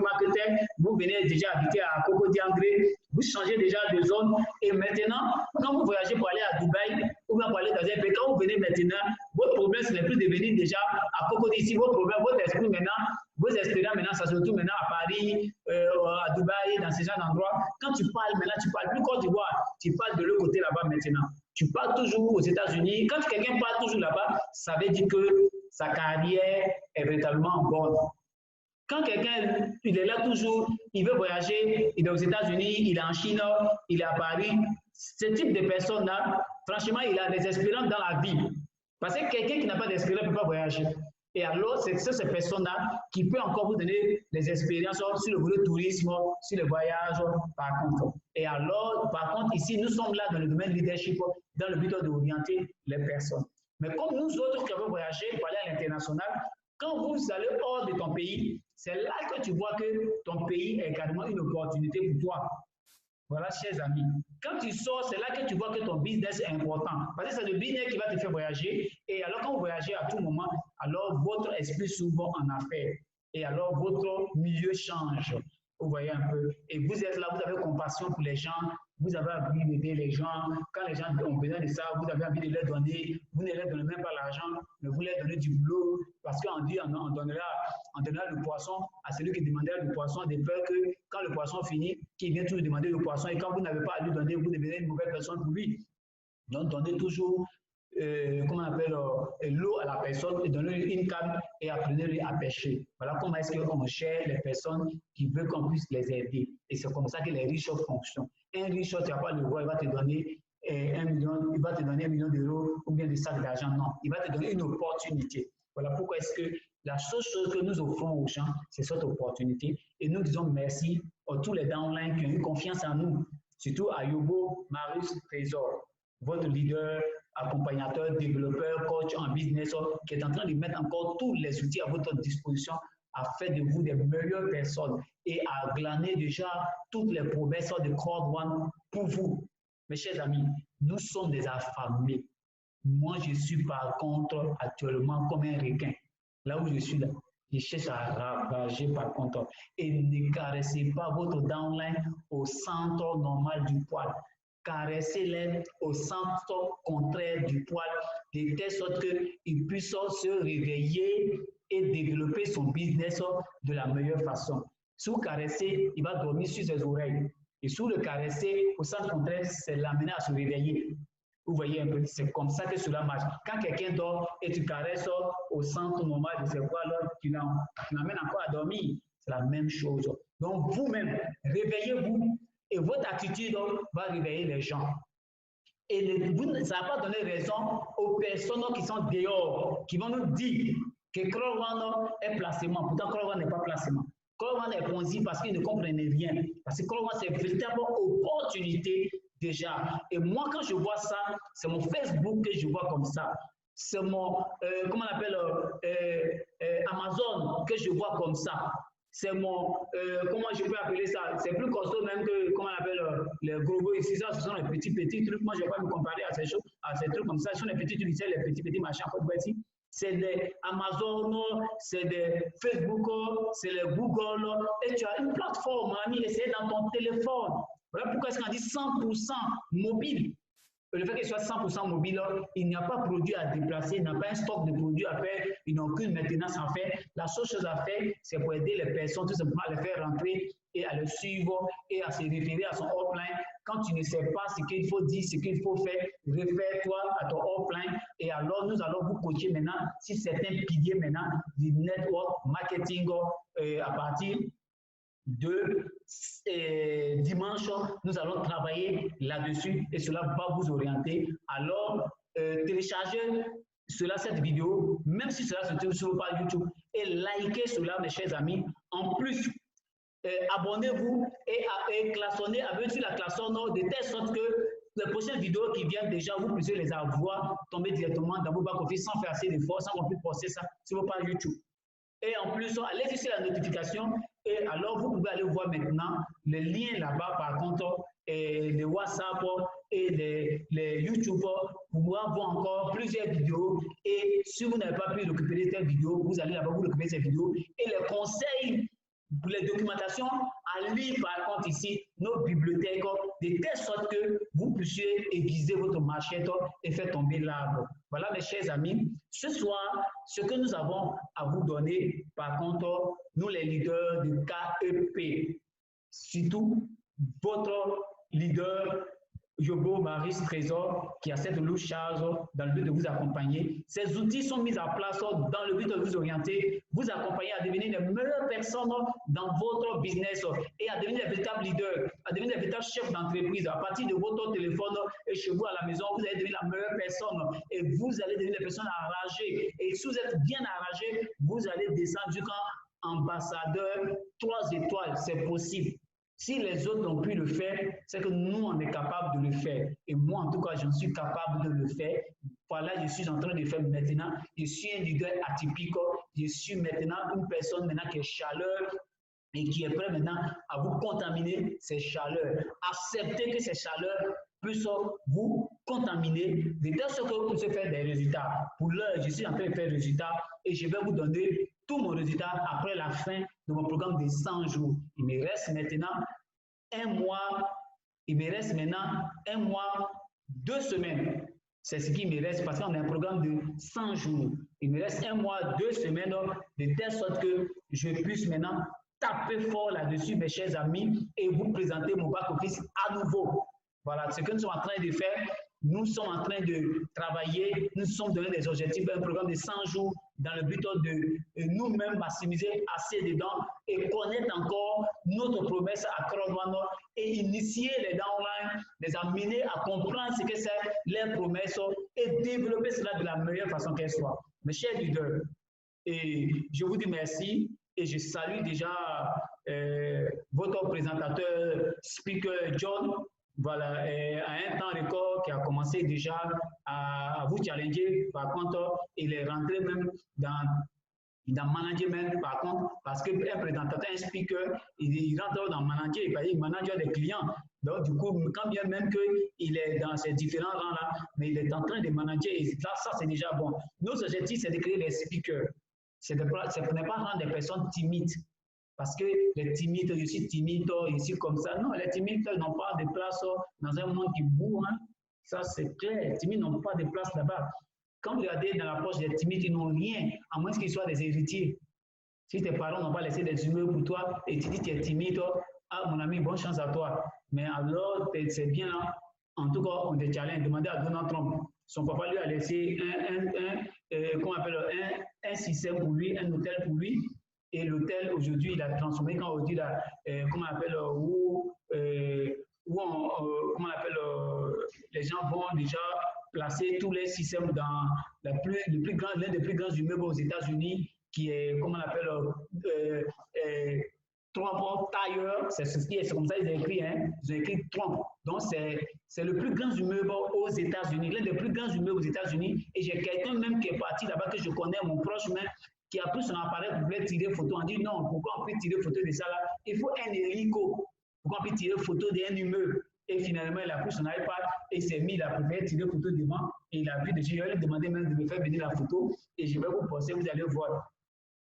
vous venez déjà habiter à Coco Diangré, vous changez déjà de zone. Et maintenant, quand vous voyagez pour aller à Dubaï ou bien pour aller dans un pays, quand vous venez maintenant, votre problème, ce n'est plus de venir déjà à Coco d'ici. Votre problème, votre esprit maintenant, vos expériences maintenant, ça se retrouve maintenant à Paris, à Dubaï, dans ces genre d'endroits. Quand tu parles maintenant, tu ne parles plus Côte d'Ivoire, tu parles de l'autre côté là-bas maintenant. Tu parles toujours aux États-Unis. Quand quelqu'un parle toujours là-bas, ça veut dire que sa carrière est véritablement bonne. Quand quelqu'un, il est là toujours, il veut voyager, il est aux États-Unis, il est en Chine, il est à Paris, ce type de personne-là, franchement, il a des expériences dans la vie. Parce que quelqu'un qui n'a pas d'expérience ne peut pas voyager. Et alors, c'est ces personnes-là qui peuvent encore vous donner des expériences sur le volet tourisme, sur le voyage, par contre. Et alors, par contre, ici, nous sommes là dans le domaine leadership, dans le but d'orienter les personnes. Mais comme nous autres qui avons voyagé pour aller à l'international, quand vous allez hors de ton pays, c'est là que tu vois que ton pays est carrément une opportunité pour toi. Voilà, chers amis. Quand tu sors, c'est là que tu vois que ton business est important. Parce que c'est le business qui va te faire voyager. Et alors, quand vous voyagez à tout moment, alors votre esprit s'ouvre en affaires. Et alors, votre milieu change. Vous voyez un peu. Et vous êtes là, vous avez compassion pour les gens. Vous avez envie d'aider les gens. Quand les gens ont besoin de ça, vous avez envie de leur donner. Vous ne leur donnez même pas l'argent, mais vous leur donnez du boulot. Parce qu'on dit, on donnera le poisson à celui qui demandera le poisson, de peur que quand le poisson finit, qu'il vient toujours demander le poisson. Et quand vous n'avez pas à lui donner, vous devenez une mauvaise personne pour lui. Donc, donnez toujours, comment on appelle, l'eau à la personne et donnez-lui une canne et apprenez-lui à pêcher. Voilà comment est-ce qu'on gère les personnes qui veulent qu'on puisse les aider. Et c'est comme ça que les riches fonctionnent. Un riche, tu n'as pas le droit, il va te donner 1 million, il va te donner 1 million d'euros ou bien des sacs d'argent. Non, il va te donner une opportunité. Voilà pourquoi est-ce que la seule chose que nous offrons aux gens, c'est cette opportunité. Et nous disons merci à tous les downlines qui ont eu confiance en nous, surtout à Yobo, Marius, Trésor, votre leader, accompagnateur, développeur, coach en business, qui est en train de mettre encore tous les outils à votre disposition à faire de vous des meilleures personnes et à glaner déjà toutes les promesses de Code One pour vous. Mes chers amis, nous sommes des affamés. Moi, je suis par contre actuellement comme un requin. Là où je suis là, je cherche à ravager par contre. Et ne caressez pas votre downline au centre normal du poil. Caressez-les au centre contraire du poil, de telle sorte qu'ils puissent se réveiller et développer son business de la meilleure façon. Si vous caressez, il va dormir sur ses oreilles. Et si vous le caressez au centre contraire, c'est l'amener à se réveiller. Vous voyez un peu, c'est comme ça que cela marche. Quand quelqu'un dort et tu caresses au centre normal de ses poids, alors tu l'amènes encore à dormir. C'est la même chose. Donc, vous-même, réveillez-vous et votre attitude va réveiller les gens. Et ça ne va pas donner raison aux personnes qui sont dehors, qui vont nous dire que Crowwan est placement. Pourtant, Crowwan n'est pas placement. Crowwan est Ponzi parce qu'ils ne comprennent rien. Parce que Crowwan, c'est une véritable opportunité déjà. Et moi, quand je vois ça, c'est mon Facebook que je vois comme ça. C'est mon, comment on appelle, Amazon que je vois comme ça. C'est mon, comment je peux appeler ça? C'est plus costaud même que, comment on appelle, les gros ici. Ça, ce sont les petits trucs. Moi, je ne vais pas me comparer à ces choses, à ces trucs comme ça. Ce sont les petits trucs ici, les petits machins. Ici. C'est des Amazon, c'est des Facebook, c'est les Google. Et tu as une plateforme, ami, et c'est dans ton téléphone. Voilà pourquoi est-ce qu'on dit 100% mobile. Le fait qu'il soit 100% mobile, il n'y a pas de produit à déplacer, il n'y a pas un stock de produits à faire, ils n'ont qu'une maintenance à faire. La seule chose à faire, c'est pour aider les personnes tout simplement à les faire rentrer et à le suivre et à se référer à son offline. Quand tu ne sais pas ce qu'il faut dire, ce qu'il faut faire, réfère-toi à ton offline et alors nous allons vous coacher maintenant sur certains piliers maintenant du network marketing à partir de dimanche, nous allons travailler là-dessus et cela va vous orienter. Alors, téléchargez cette vidéo, même si cela se trouve sur votre page YouTube, et likez cela, mes chers amis. En plus, abonnez-vous et klaxonnez avec la klaxon de telle sorte que les prochaines vidéos qui viennent déjà, vous puissiez les avoir tomber directement dans vos back-office sans faire assez d'efforts, sans qu'on puisse poster ça sur votre page YouTube. Et en plus, allez sur la notification et alors vous pouvez aller voir maintenant les liens là-bas, par contre, les WhatsApp et les YouTube pour voir encore plusieurs vidéos. Et si vous n'avez pas pu récupérer cette vidéo, vous allez là-bas, vous récupérez ces vidéos et les conseils, les documentations à lire par contre ici, nos bibliothèques, de telle sorte que vous puissiez aiguiser votre machette et faire tomber l'arbre. Voilà mes chers amis, ce soir, ce que nous avons à vous donner, par contre, nous les leaders du KEP, surtout votre leader Yobo Maris Trésor, qui a cette lourde charge dans le but de vous accompagner. Ces outils sont mis en place dans le but de vous orienter, vous accompagner à devenir les meilleures personnes dans votre business et à devenir les véritables leaders, à devenir les véritables chefs d'entreprise. À partir de votre téléphone et chez vous à la maison, vous allez devenir la meilleure personne et vous allez devenir des personnes enragées. Et si vous êtes bien enragé, vous allez descendre jusqu'à ambassadeur 3 étoiles, c'est possible. Si les autres n'ont pu le faire, c'est que nous, on est capable de le faire. Et moi, en tout cas, j'en suis capable de le faire. Voilà, je suis en train de faire maintenant. Je suis un leader atypique. Je suis maintenant une personne maintenant qui est chaleur et qui est prêt maintenant à vous contaminer ces chaleurs. Acceptez que ces chaleurs puissent vous contaminer de telle sorte que vous puissiez faire des résultats. Pour l'heure, je suis en train de faire des résultats et je vais vous donner tout mon résultat après la fin de mon programme de 100 jours. Il me reste maintenant un mois, 2 semaines. C'est ce qui me reste parce qu'on a un programme de 100 jours. Il me reste un mois, 2 semaines de telle sorte que je puisse maintenant taper fort là-dessus, mes chers amis, et vous présenter mon back-office à nouveau. Voilà ce que nous sommes en train de faire. Nous sommes en train de travailler, nous sommes donnés des objectifs, un programme de 100 jours dans le but de nous-mêmes maximiser assez dedans et connaître encore notre promesse à Crowwan et initier les downlines, les amener à comprendre ce que c'est les promesses et développer cela de la meilleure façon qu'elle soit. Mes chers leaders, et je vous dis merci et je salue déjà votre présentateur, speaker John. Voilà, à un temps record qui a commencé déjà à vous challenger. Par contre, il est rentré même dans management, par contre, parce qu'un présentateur, un speaker, il rentre dans manager, il manage des clients. Donc, du coup, quand bien même qu'il est dans ces différents rangs-là, mais il est en train de manager, et là, ça, c'est déjà bon. Nos objectifs, c'est de créer des speakers. Ce n'est pas rendre des personnes timides. Parce que les timides, je suis timide, je suis comme ça. Non, les timides n'ont pas de place dans un monde qui bouge. Hein. Ça, c'est clair. Les timides n'ont pas de place là-bas. Quand vous regardez dans la poche des timides, ils n'ont rien, à moins qu'ils soient des héritiers. Si tes parents n'ont pas laissé des humeurs pour toi et tu dis que tu es timide, ah, mon ami, bonne chance à toi. Mais alors, c'est bien, hein? En tout cas, on des challenges. Demandez à Donald Trump. Son papa lui a laissé un système pour lui, un hôtel pour lui. Et l'hôtel, aujourd'hui, il a transformé quand on dit là, comment on appelle, les gens vont déjà placer tous les systèmes dans l'un des plus grands immeubles aux États-Unis, qui est, comment on appelle, Trump Tire, c'est comme ça qu'ils ont écrit, hein? Ils ont écrit Trump. Donc, c'est le plus grand immeuble aux États-Unis, l'un des plus grands immeubles aux États-Unis. Et j'ai quelqu'un même qui est parti là-bas, que je connais, mon proche même, qui a pris son appareil pour pouvoir tirer photo. On dit non, pourquoi on peut tirer photo de ça là? Il faut un hélico pour qu'on puisse tirer photo d'un immeuble. Et finalement, il a pris son iPad et s'est mis, il a préféré tirer photo devant. Et il a vu dessus, il a demandé même de me faire venir la photo. Et je vais vous poster, vous allez voir.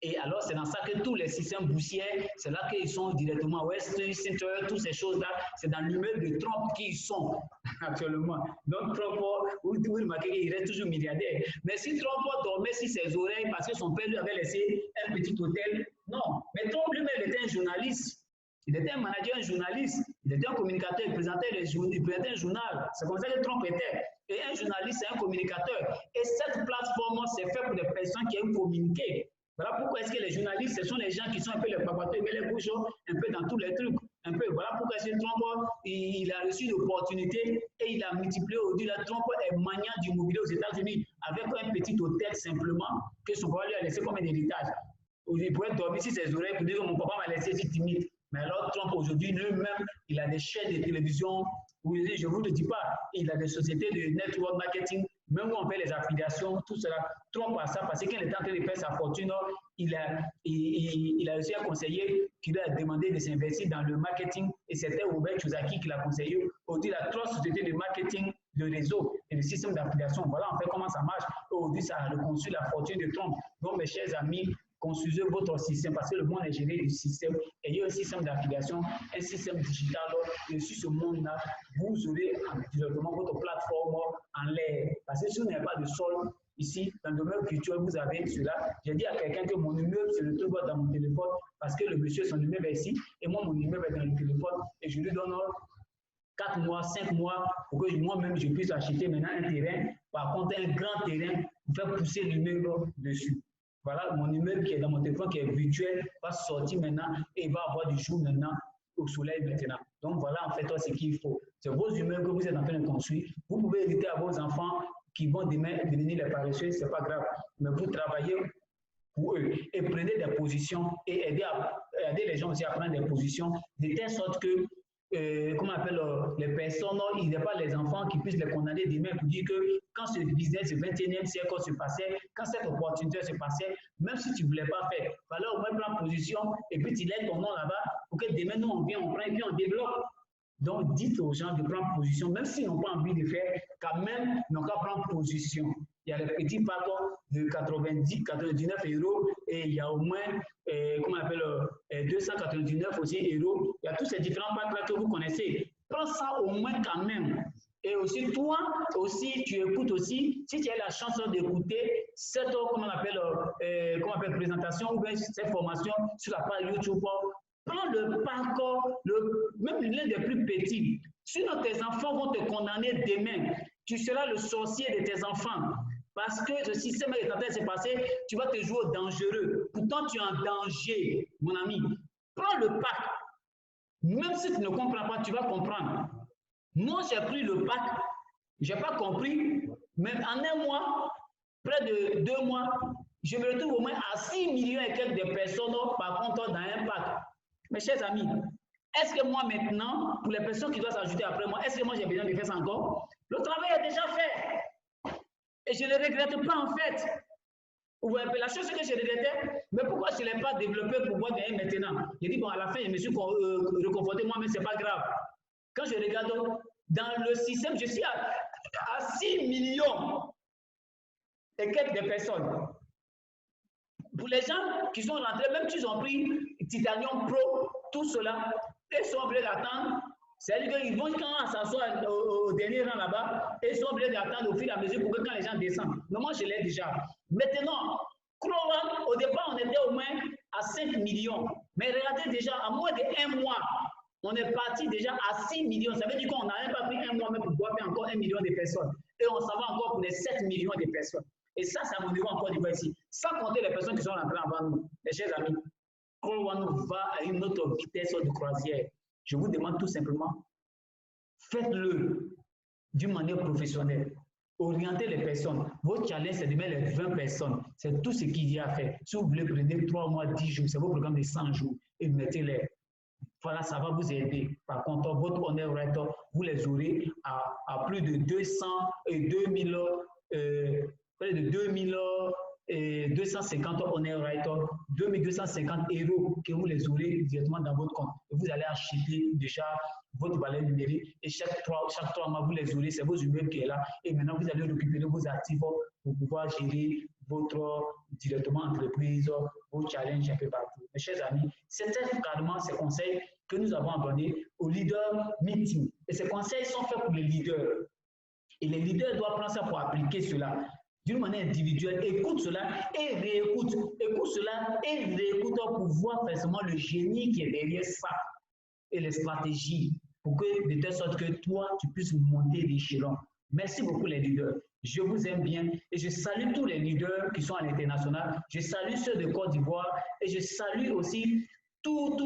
Et alors, c'est dans ça que tous les systèmes boursiers, c'est là qu'ils sont directement. West Center, toutes ces choses-là, c'est dans l'immeuble de Trump qu'ils sont actuellement. Donc, Trump, vous remarquez qu'il reste toujours milliardaire. Mais si Trump dormait sur ses oreilles parce que son père lui avait laissé un petit hôtel, non. Mais Trump lui-même était un journaliste. Il était un manager, un journaliste. Il était un communicateur, il présentait un journal. C'est comme ça que Trump était. Et un journaliste, c'est un communicateur. Et cette plateforme, c'est fait pour des personnes qui aiment communiquer. Voilà pourquoi est-ce que les journalistes, ce sont les gens qui sont un peu les papateurs, mais les bouchons, un peu dans tous les trucs. Un peu. Voilà pourquoi est-ce que Trump, il a reçu l'opportunité et il a multiplié aujourd'hui. Trump est magnat du mobilier aux États-Unis avec un petit hôtel simplement que son papa lui a laissé comme un héritage. Il pouvait dormir sur ses oreilles pour dire que mon papa m'a laissé si timide. Mais alors Trump aujourd'hui lui-même, il a des chaînes de télévision, je ne vous le dis pas, il a des sociétés de network marketing, même où on fait les affiliations, tout cela. Trump a ça parce qu'il est en train de faire sa fortune. Il a reçu un conseiller qui lui a demandé de s'investir dans le marketing et c'était Robert Kiyosaki qui l'a conseillé. Aujourd'hui, il a 3 sociétés de marketing, de réseau et de système d'affiliation. Voilà en fait comment ça marche. Aujourd'hui, ça a reconstruit la fortune de Trump. Donc, mes chers amis, construisez votre système parce que le monde est géré du système. Ayez un système d'affiliation, un système digital. Et sur ce monde-là, vous aurez directement votre plateforme en l'air. Parce que si vous n'avez pas de sol, ici, dans le domaine culturel, vous avez cela. J'ai dit à quelqu'un que mon immeuble se retrouve dans mon téléphone parce que le monsieur, son immeuble est ici et moi, mon immeuble est dans le téléphone et je lui donne 4 mois, 5 mois pour que moi-même je puisse acheter maintenant un terrain. Par contre, un grand terrain pour faire pousser l'immeuble dessus. Voilà, mon immeuble qui est dans mon téléphone, qui est virtuel, va sortir maintenant et il va avoir du jour maintenant au soleil maintenant. Donc voilà en fait ce qu'il faut. C'est vos immeubles que vous êtes en train de construire. Vous pouvez éviter à vos enfants qui vont demain devenir les paresseux, ce n'est pas grave. Mais vous travaillez pour eux et prenez des positions et aidez les gens aussi à prendre des positions de telle sorte que comment on appelle les personnes, il n'y a pas les enfants qui puissent les condamner demain pour dire que quand ce business du 21e siècle se passait, quand cette opportunité se passait, même si tu ne voulais pas faire, il fallait au moins prendre position et puis tu laisses ton nom là-bas pour que demain nous on vient, on prend et puis on développe. Donc dites aux gens de prendre position, même s'ils n'ont pas envie de faire, quand même, ils n'ont qu'à prendre position. Il y a les petits packs de 90, 99 euros et il y a au moins, comment on appelle, 299 aussi euros. Il y a tous ces différents packs là que vous connaissez. Prends ça au moins quand même. Et aussi, toi, aussi, tu écoutes aussi, si tu as la chance d'écouter cette, comment on appelle, présentation ou bien cette formation sur la page YouTube, prends le parcours, même l'un des plus petits. Sinon, tes enfants vont te condamner demain. Tu seras le sorcier de tes enfants. Parce que le système est en train de se passer, tu vas te jouer au dangereux. Pourtant, tu es en danger, mon ami. Prends le pack. Même si tu ne comprends pas, tu vas comprendre. Moi, j'ai pris le pack. Je n'ai pas compris. Mais en un mois, près de 2 mois, je me retrouve au moins à 6 millions et quelques de personnes, par contre, dans un pack. Mes chers amis, est-ce que moi maintenant, pour les personnes qui doivent s'ajouter après moi, est-ce que moi j'ai besoin de faire ça encore? Le travail est déjà fait. Et je ne le regrette pas en fait. Ouais, la chose que je regrettais, mais pourquoi je ne l'ai pas développé pour moi gagner maintenant? J'ai dit, bon, à la fin, je me suis reconforté moi, mais ce n'est pas grave. Quand je regarde dans le système, je suis à 6 millions et quelques de personnes. Pour les gens qui sont rentrés, même s'ils ont pris Titanium Pro, tout cela, ils sont obligés d'attendre. C'est-à-dire qu'ils vont quand s'asseoir au dernier rang là-bas, et ils sont obligés d'attendre au fur et à mesure pour que quand les gens descendent. Mais moi, je l'ai déjà. Maintenant, Crowan, au départ, on était au moins à 5 millions. Mais regardez déjà, à moins de 1 mois, On est parti déjà à 6 millions. Ça veut dire qu'on n'a même pas pris un mois même pour pouvoir faire encore 1 million de personnes. Et on s'en va encore pour les 7 millions de personnes. Et ça mon niveau encore du bas ici. Sans compter les personnes qui sont rentrées avant nous. Mes chers amis, Call One va à une autre vitesse de croisière. Je vous demande tout simplement, faites-le d'une manière professionnelle. Orientez les personnes. Votre challenge, c'est de mettre les 20 personnes. C'est tout ce qu'il y a à faire. Si vous voulez, prenez 3 mois, 10 jours. C'est vos programmes de 100 jours et mettez-les. Voilà, ça va vous aider. Par contre, votre honor writer, vous les aurez à plus de 200 et 2000, près de 250 honor writer, 2250 euros que vous les aurez directement dans votre compte. Et vous allez acheter déjà votre valeur numérique et chaque 3 mois, vous les aurez, c'est vos immeubles qui est là. Et maintenant, vous allez récupérer vos actifs pour pouvoir gérer votre directement entreprise, vos challenges un peu partout. Mes chers amis, c'était carrément ces conseils que nous avons donnés aux leaders meeting. Et ces conseils sont faits pour les leaders. Et les leaders doivent prendre ça pour appliquer cela d'une manière individuelle. Écoute cela et réécoute. Écoute cela et réécoute pour voir forcément le génie qui est derrière ça et les stratégies pour que, de telle sorte que toi, tu puisses monter l'échelon. Merci beaucoup les leaders. Je vous aime bien et je salue tous les leaders qui sont à l'international. Je salue ceux de Côte d'Ivoire et je salue aussi tous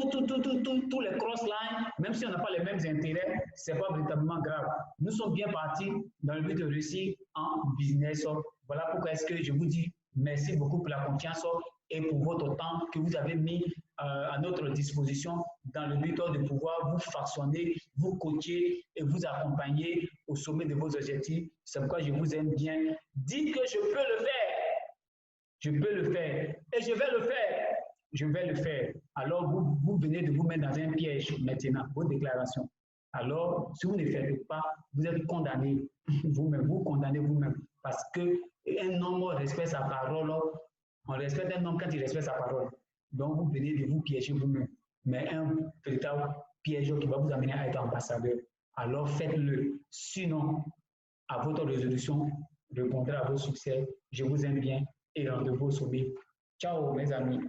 les cross-lines, même si on n'a pas les mêmes intérêts, ce n'est pas véritablement grave. Nous sommes bien partis dans le but de réussir en business. Voilà pourquoi est-ce que je vous dis merci beaucoup pour la confiance et pour votre temps que vous avez mis à notre disposition dans le but de pouvoir vous façonner, vous coacher et vous accompagner au sommet de vos objectifs. C'est pourquoi je vous aime bien. Dites que je peux le faire. Je peux le faire et je vais le faire. Je vais le faire. Alors, vous venez de vous mettre dans un piège maintenant, vos déclarations. Alors, si vous ne faites pas, vous êtes condamné vous-même, vous condamnez vous-même. Parce qu'un homme respecte sa parole, on respecte un homme quand il respecte sa parole. Donc, vous venez de vous piéger vous-même. Mais un véritable piège qui va vous amener à être ambassadeur. Alors, faites-le. Sinon, à votre résolution, répondrez à vos succès. Je vous aime bien et rendez-vous au sommet. Ciao, mes amis.